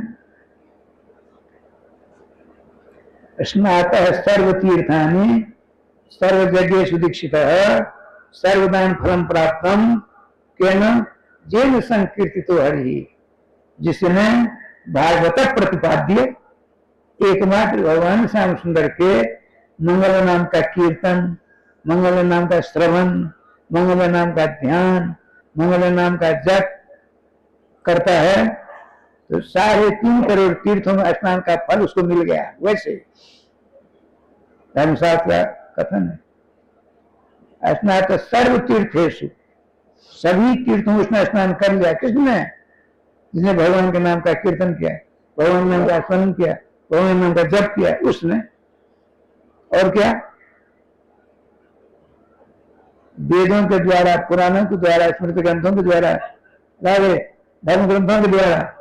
स्नातः सर्वतीर्थानि सर्वयज्ञेषु दीक्षितः सर्वदान फलम प्राप्तम केन जेन संकीर्तितो हरि, जिसने भागवत प्रतिपाद्य एकमात्र भगवान श्याम सुंदर के मंगल नाम का कीर्तन, मंगल नाम का श्रवण, मंगल नाम का ध्यान, मंगल नाम का जप करता है तो 3.5 करोड़ तीर्थों में स्नान का फल उसको मिल गया। वैसे धर्मशास्त्र का कथन है, स्नात सर्व तीर्थेषु, सभी तीर्थों में उसने स्नान कर लिया। किसने? जिसने भगवान के नाम का कीर्तन किया, भगवान नाम का स्मरण किया, भगवान नाम का जप किया, उसने। और क्या? वेदों के द्वारा, पुराणों के द्वारा, स्मृति ग्रंथों के द्वारा, धर्म ग्रंथों के द्वारा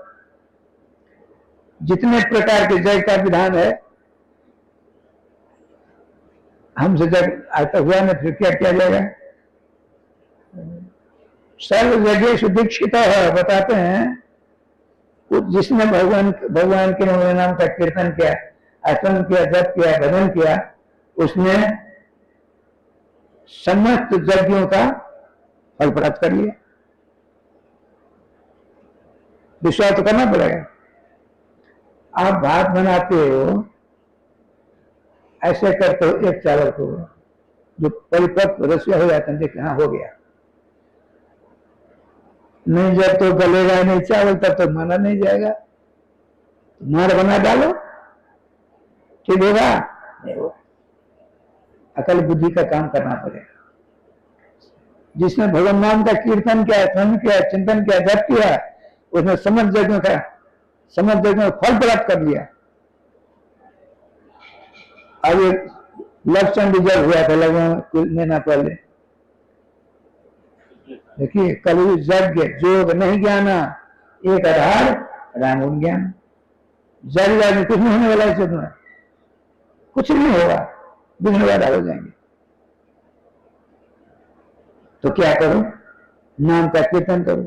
जितने प्रकार के जय का विधान है, हमसे जब आज तक हुआ ना, फिर क्या किया जाएगा? सर्व यज्ञेषु दीक्षित है, बताते हैं जिसने भगवान के नाम का कीर्तन किया, स्मरण किया, जप किया, भजन किया, उसने समस्त यज्ञों का फल प्राप्त कर लिया। विश्वास तो करना पड़ेगा। आप भात बनाते हो, ऐसे करते हो, एक चावल को जो परिपक्व रसोई हो जाता है, देखते हाँ हो गया। नहीं, जब तो गलेगा नहीं चावल तब तो माना नहीं जाएगा। मार बना डालो, ठीक होगा? नहीं होगा। अकल बुद्धि का काम करना पड़ेगा। जिसने भगवान नाम का कीर्तन किया, स्मरण किया, चिंतन किया, जप किया, उसने समस्त यज्ञों का फल प्राप्त कर लिया। अब एक लक्षण रिजल्ट हुआ था लगभग कुछ महीना पहले। देखिए, कलयुग यज्ञ जोग नहीं ज्ञान एक आधार राम गुण ज्ञान। जग में कुछ नहीं होने वाला है, में कुछ नहीं होगा, बिघ्न वाला हो जाएंगे। तो क्या करो? नाम का कीर्तन करो,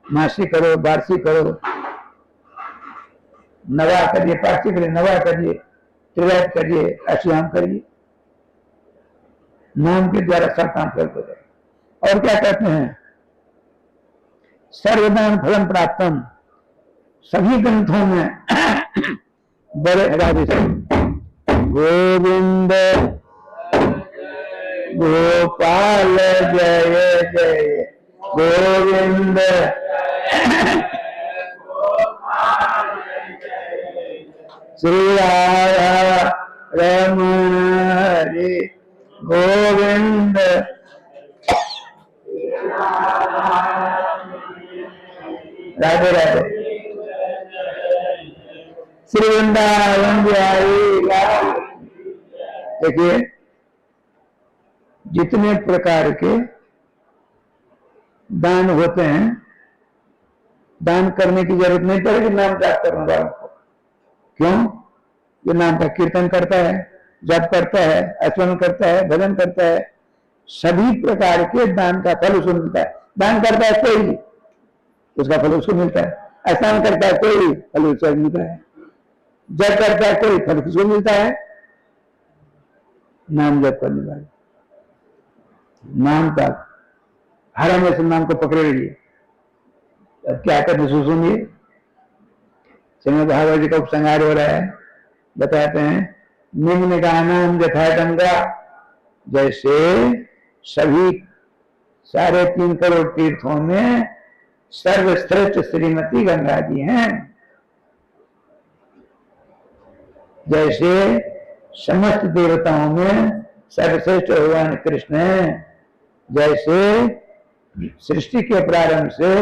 मासी करो, बारसी करो, नवा करिए, पारसी करिए, नवा करिए, त्रिवैत करिए, अष्टयाम करिए। नाम के द्वारा सब काम करते रहे। और क्या कहते हैं? सर्वदान फलम प्राप्तम, सभी ग्रंथों में बड़े राधे गोविंद गोपाल जय जय गोविंद श्री राधा रमण हरि गोविंद राधे राधे श्री वृंदावन बिहारी लाल। देखिए, जितने प्रकार के दान होते हैं, दान करने की जरूरत नहीं पड़ेगी नाम जाप करने वालों को। क्यों? जो नाम का कीर्तन करता है, जप करता है, स्मरण करता है, भजन करता है, सभी प्रकार के दान का फल उसको मिलता है। दान करता है कोई, उसका फल उसको मिलता है। स्नान करता है कोई, फल उसको मिलता है। जप करता है कोई, फल किसको मिलता है? नाम जप करने वाले, नाम का हर हमेशा नाम को पकड़े रहिए। अब क्या करते सुनिए, श्रीमद् भागवत जी का उपसंहार हो रहा है। बताते हैं, निम्न का नाम यथा गंगा, जैसे सभी 3.5 करोड़ तीर्थों में सर्वश्रेष्ठ श्रीमती गंगा जी हैं, जैसे समस्त देवताओं में सर्वश्रेष्ठ भगवान कृष्ण हैं, जैसे सृष्टि के प्रारंभ से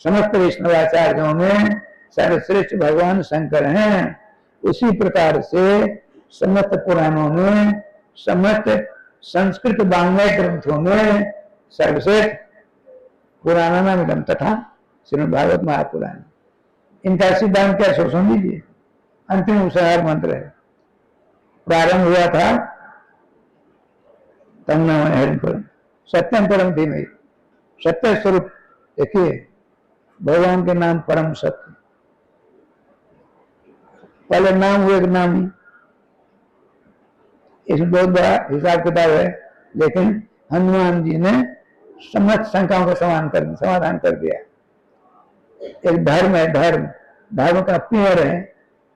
समस्त वैष्णवाचार्यों में सर्वश्रेष्ठ भगवान शंकर हैं, उसी प्रकार से समस्त पुराणों में, समस्त संस्कृत वाङ्मय ग्रंथों में सर्वश्रेष्ठ पुराणानामिदं तथा श्रीमद् भागवत महापुराण। इनका सिद्धांत क्या सो सुन लीजिए। अंतिम उपसंहार मंत्र है। प्रारंभ हुआ था तम नमः हरि परम, सत्यम परम धीमहि, सत्य स्वरूप। देखिए, भगवान के नाम परम सत्य। पहले नाम हुए नाम ही, इसमें बहुत बड़ा हिसाब किताब है, लेकिन हनुमान जी ने समस्त शंकाओं का समाधान कर दिया। एक धर्म है, धर्म का पेड़ है,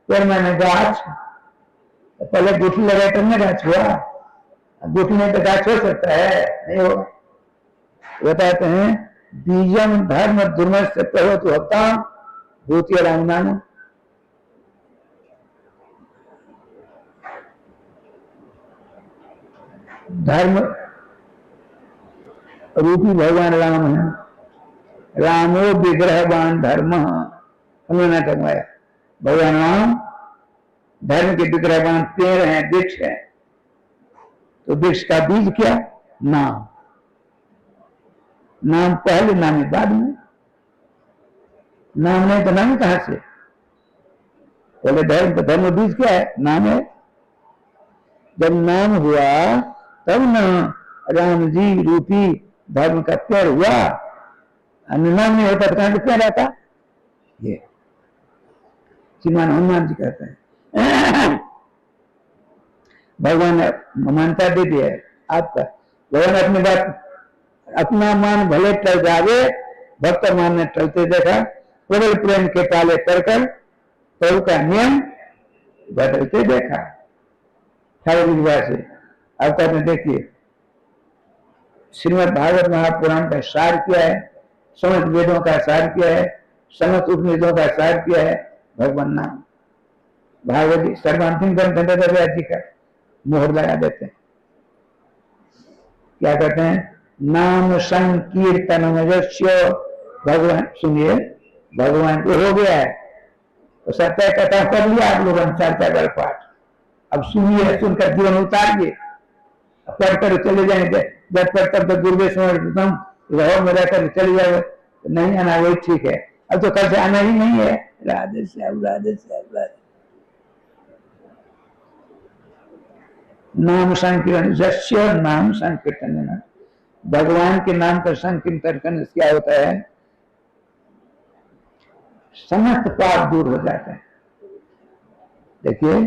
पेड़ मैंने गाछ, पहले गुठी लगाए तब ना गाछ हुआ, गुठी नहीं तो गाछ हो सकता है? नहीं होगा। बताते हैं, बीजम धर्म दुर्मत से प्रभुत्व होता भूतिया राम नाम। धर्म रूपी भगवान राम है। रामो विग्रहवान धर्म, उन्होंने टकवाया। भगवान राम धर्म के विग्रहवान पेड़ हैं, वृक्ष है। तो वृक्ष का बीज क्या? नाम। नाम पहले, नाम बाद में। नाम नहीं तो नाम कहां से? पहले धर्म, तो धर्म बीज क्या है? नाम है। जब नाम हुआ तब न राम जी रूपी धर्म का पेड़ हुआ। नाम नहीं होता तो कहां पेड़ आता? ये श्रीमान हनुमान जी कहते हैं। भगवान ने मान्यता दे दी है आपका। भगवान अपनी बात, अपना मान भले टल जावे, भक्त मान ने टलते देखा। केवल प्रेम के पाले पढ़कर प्रभु का नियम बदलते देखा। से अब कहते देखिए, श्रीमद् भागवत महापुराण का सार क्या है? समस्त वेदों का सार क्या है? समस्त उपनिषदों का सार क्या है? भगवान नाम। भागवत जी सर्वांतिम ग्रंथ जी का मोहर लगा देते हैं। क्या कहते हैं? नाम संकीर्तन भगवान। सुनिए, भगवान को हो गया है तो सत्य कथा कर लिया आप लोगों ने, चर्चा पाठ। अब सुनिए, सुनकर जीवन उतारिए, पढ़कर चले जाएंगे। जब तक तो गुरुदेव समर्पितम रहो में रहकर चले जाओ, नहीं आना वही ठीक है। अब तो कल से आना ही नहीं है। राधे श्याम, राधे श्याम, राधे। नाम संकीर्तन, जस्य नाम संकीर्तन, भगवान के नाम का संकीर्तन करने से क्या होता है? समस्त पाप दूर हो जाता है। देखिए,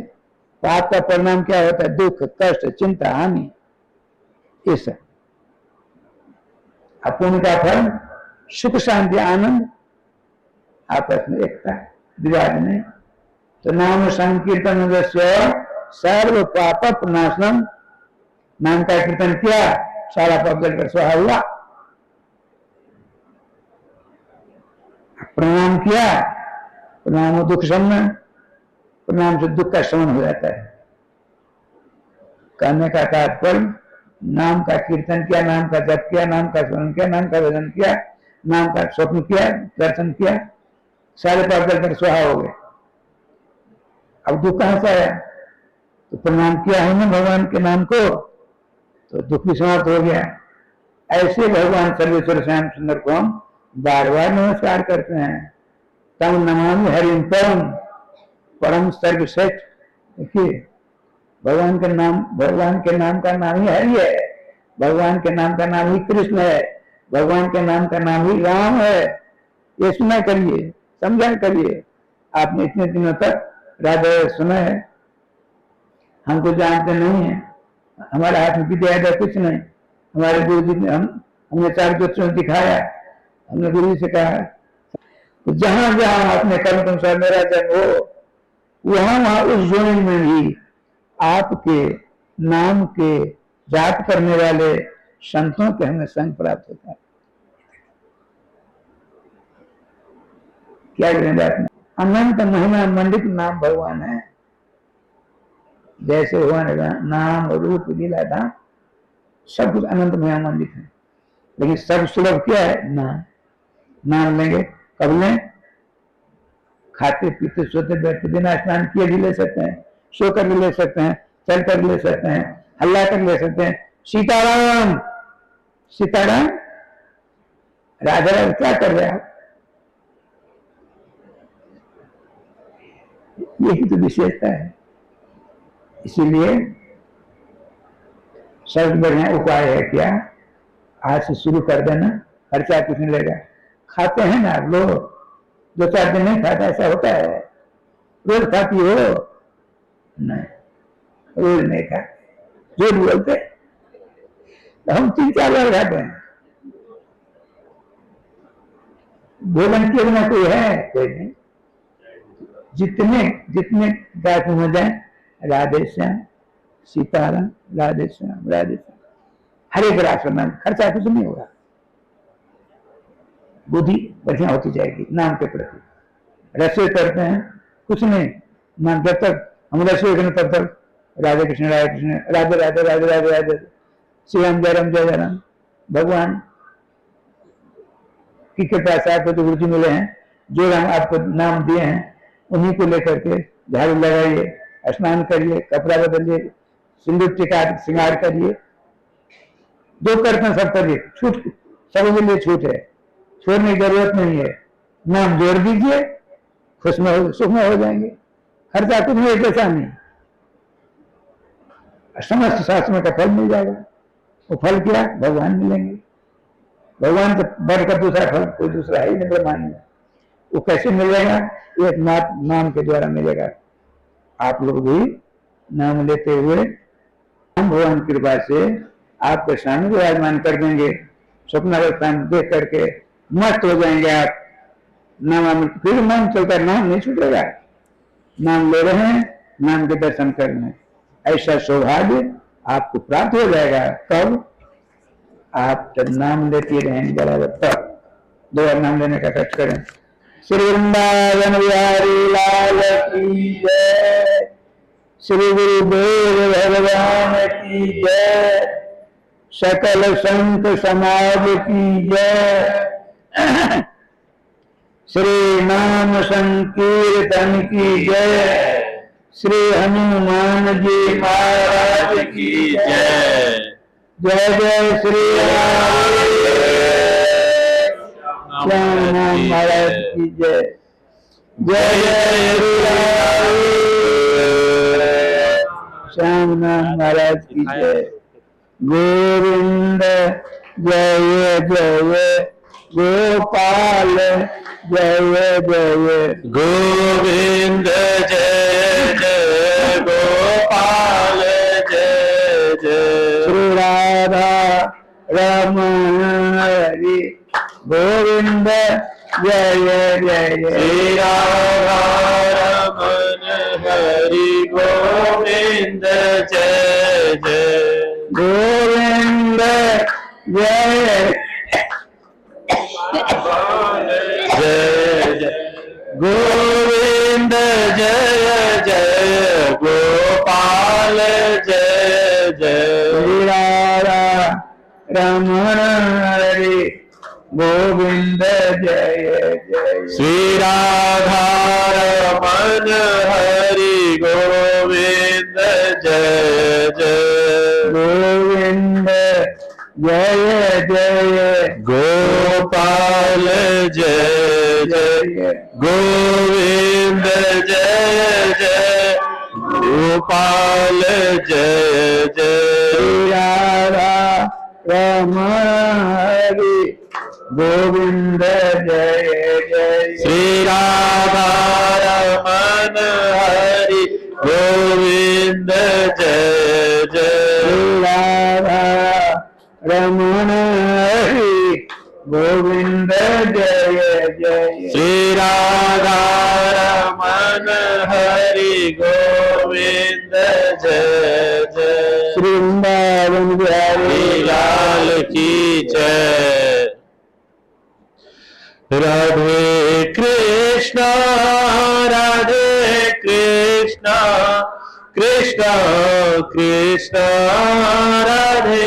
पाप का परिणाम क्या होता है? दुख, कष्ट, चिंता, हानि, ये सब। पुण्य का फल सुख, शांति, आनंद, आपस में एकता, विवाद नहीं। तो नाम संकीर्तन सर्व पाप प्रनाशनम, नाम का कीर्तन किया, सारा पाप जलकर स्वाहा हुआ। प्रणाम किया, प्रणाम दुख शमन, प्रणाम से दुख का शमन हो जाता है। कहने का तात्पर्य, नाम का कीर्तन किया, नाम का जप किया, नाम का स्मरण किया, नाम का भजन किया, नाम का स्वप्न किया, दर्शन किया, सारे पाप जलकर स्वाहा हो गए। अब दुख कहां से आया? तो प्रणाम किया है ना भगवान के नाम को, तो दुख भी समाप्त हो गया। ऐसे भगवान सर्वेश्वर श्याम सुंदर को हम बार बार नमस्कार करते हैं। तम नमामि हरिम परम, परम सर्वश्रेष्ठ। देखिए, भगवान के नाम का नाम ही हरि है, भगवान के नाम का नाम ही कृष्ण है, भगवान के नाम का नाम ही राम है। ये सुना करिए, समझा करिए। आपने इतने दिनों तक राधा सुना है, हमको जानते नहीं है, हमारे हाथ में विद्या कुछ नहीं। हमारे गुरु जी ने हमने 4 ज्योतिषों दिखाया, हमने गुरु जी से कहा तो जहां जहां अपने कर्म के अनुसार मेरा जन्म हो, वहां वहां उस जोन में भी आपके नाम के जाप करने वाले संतों के हमें संग प्राप्त होता है। क्या करें बात में, अनंत महिमा मंडित नाम भगवान है। जैसे भगवान नाम रूप लीला धाम सब कुछ अनंत महिमा मंडित है, लेकिन सब सुलभ क्या है? नाम लेंगे। कब लें? खाते पीते सोते बैठते बिना स्नान किए भी ले सकते हैं, सो कर भी ले सकते हैं, चल कर ले सकते हैं, हल्ला कर ले सकते हैं। सीताराम सीताराम, राधा राधा क्या कर रहे हैं आप? यही तो विशेषता है। इसीलिए सबसे बढ़िया उपाय है क्या? आज से शुरू कर देना, खर्चा कुछ नहीं लगेगा। खाते हैं ना आप लोग, 2-4 दिन नहीं खाता, ऐसा होता है? रोज खाती हो? नहीं, रोज नहीं खाते, झूठ बोलते। तो हम 3-4 बार खाते हैं। भोजन के बिना कोई है? कोई नहीं। जितने गायक हो जाए, राधे श्याम सीताराम, राधे श्याम राधे श्याम, हरे ग्रास नाम, खर्चा कुछ नहीं होगा। बुद्धि बढ़िया होती जाएगी नाम के प्रति। रसोई करते हैं कुछ नहीं, नाम जब तक हम रसोई करें तब तक राधे कृष्ण राधे राधे राधे राधे राधे, श्री राम जय राम जय राम। भगवान की कृपा से आपको जो गुरु जी मिले हैं, जो राम आपको नाम दिए हैं, उन्हीं को लेकर के झाड़ू लगाइए, स्नान करिए, कपड़ा बदलिए, सिंदूर टीका श्रृंगार करिए, जो करते हैं सब करिए। छूट सबके लिए छूट है, छोड़ने की जरूरत नहीं है। नाम जोड़ दीजिए, खुश में सुख में हो जाएंगे। खर्चा कुछ नहीं, पैसा नहीं, समस्त शास्त्रों का फल मिल जाएगा। वो फल क्या? भगवान मिलेंगे। भगवान से बढ़कर दूसरा फल कोई दूसरा है ही नहीं ब्रह्मांड में। वो कैसे मिलेगा? एक नाम के द्वारा मिलेगा। आप लोग भी नाम लेते हुए हम भगवान की कृपा से आपके सामने विराजमान कर देंगे। स्वप्नावस्था में देख करके मस्त हो जाएंगे आप। नाम फिर नाम चलता, नाम नहीं छूटेगा। नाम ले रहे हैं, नाम के दर्शन कर रहे हैं, ऐसा सौभाग्य आपको प्राप्त हो जाएगा। कब? आप जब नाम लेते रहेंगे बराबर, तब 2 बार नाम लेने का कष्ट करें। श्री वृंदावन बिहारी लाल की जय, श्री गुरुदेव भगवान की जय, सकल संत समाज की जय, श्री नाम संकीर्तन की जय, श्री हनुमान जी महाराज की जय। जय जय श्री श्याम महाराज की जय। जय जय श्री श्याम महाराज की जय। गोविंद जय जय गोपाल जय जय गोविंद जय जय गोपाल जय जय। श्री राधा रमण हरि गोविंद जय जय श्री राधा रमण हरि गोविंद जय जय। गोविंद जय जय जय गोविंद जय जय गोपाल जय जय। श्री राधा रमण हरि गोविंद जय जय। श्री राधा रमण हरि गोविंद जय जय। गोविंद जय जय गोपाल जय जय। गोविंद जय जय गोपाल राधा रमण हरि गोविंद जय जय श्री राधा रमण हरि गोविंद जय जय श्री राधा रमण हरि गोविंद जय जय श्री राधा रमण हरि गोविंद जय जय श्री वृंदावन बिहारी लाल की जय। राधे कृष्णा कृष्णा कृष्णा राधे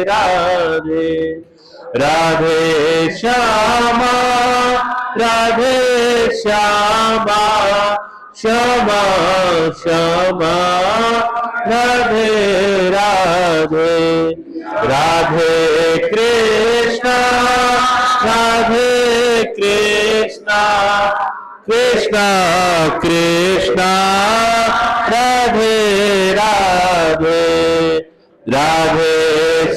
राधे राधे श्यामा श्यामा श्यामा राधे राधे राधे कृष्णा कृष्णा कृष्णा राधे राधे राधे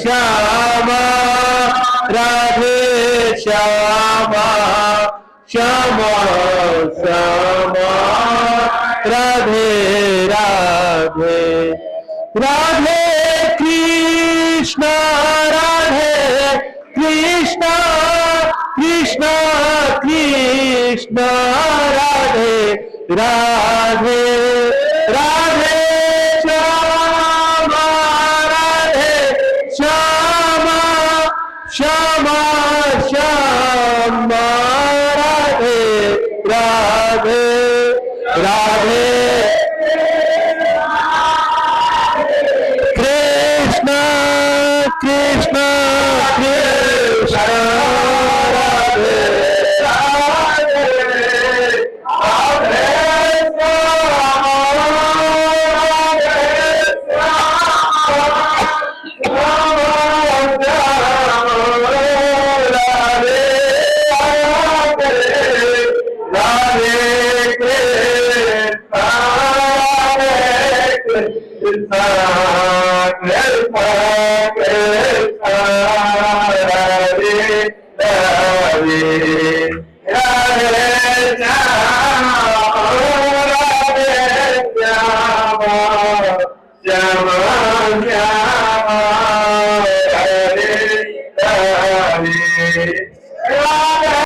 श्यामा श्यामा श्यामा राधे राधे राधे कृष्णा कृष्णा कृष्णा राधे राधे राधे श्यामा श्यामा श्यामा राधे राधे राधे कृष्णा कृष्णा कृष्णा राधे Krishna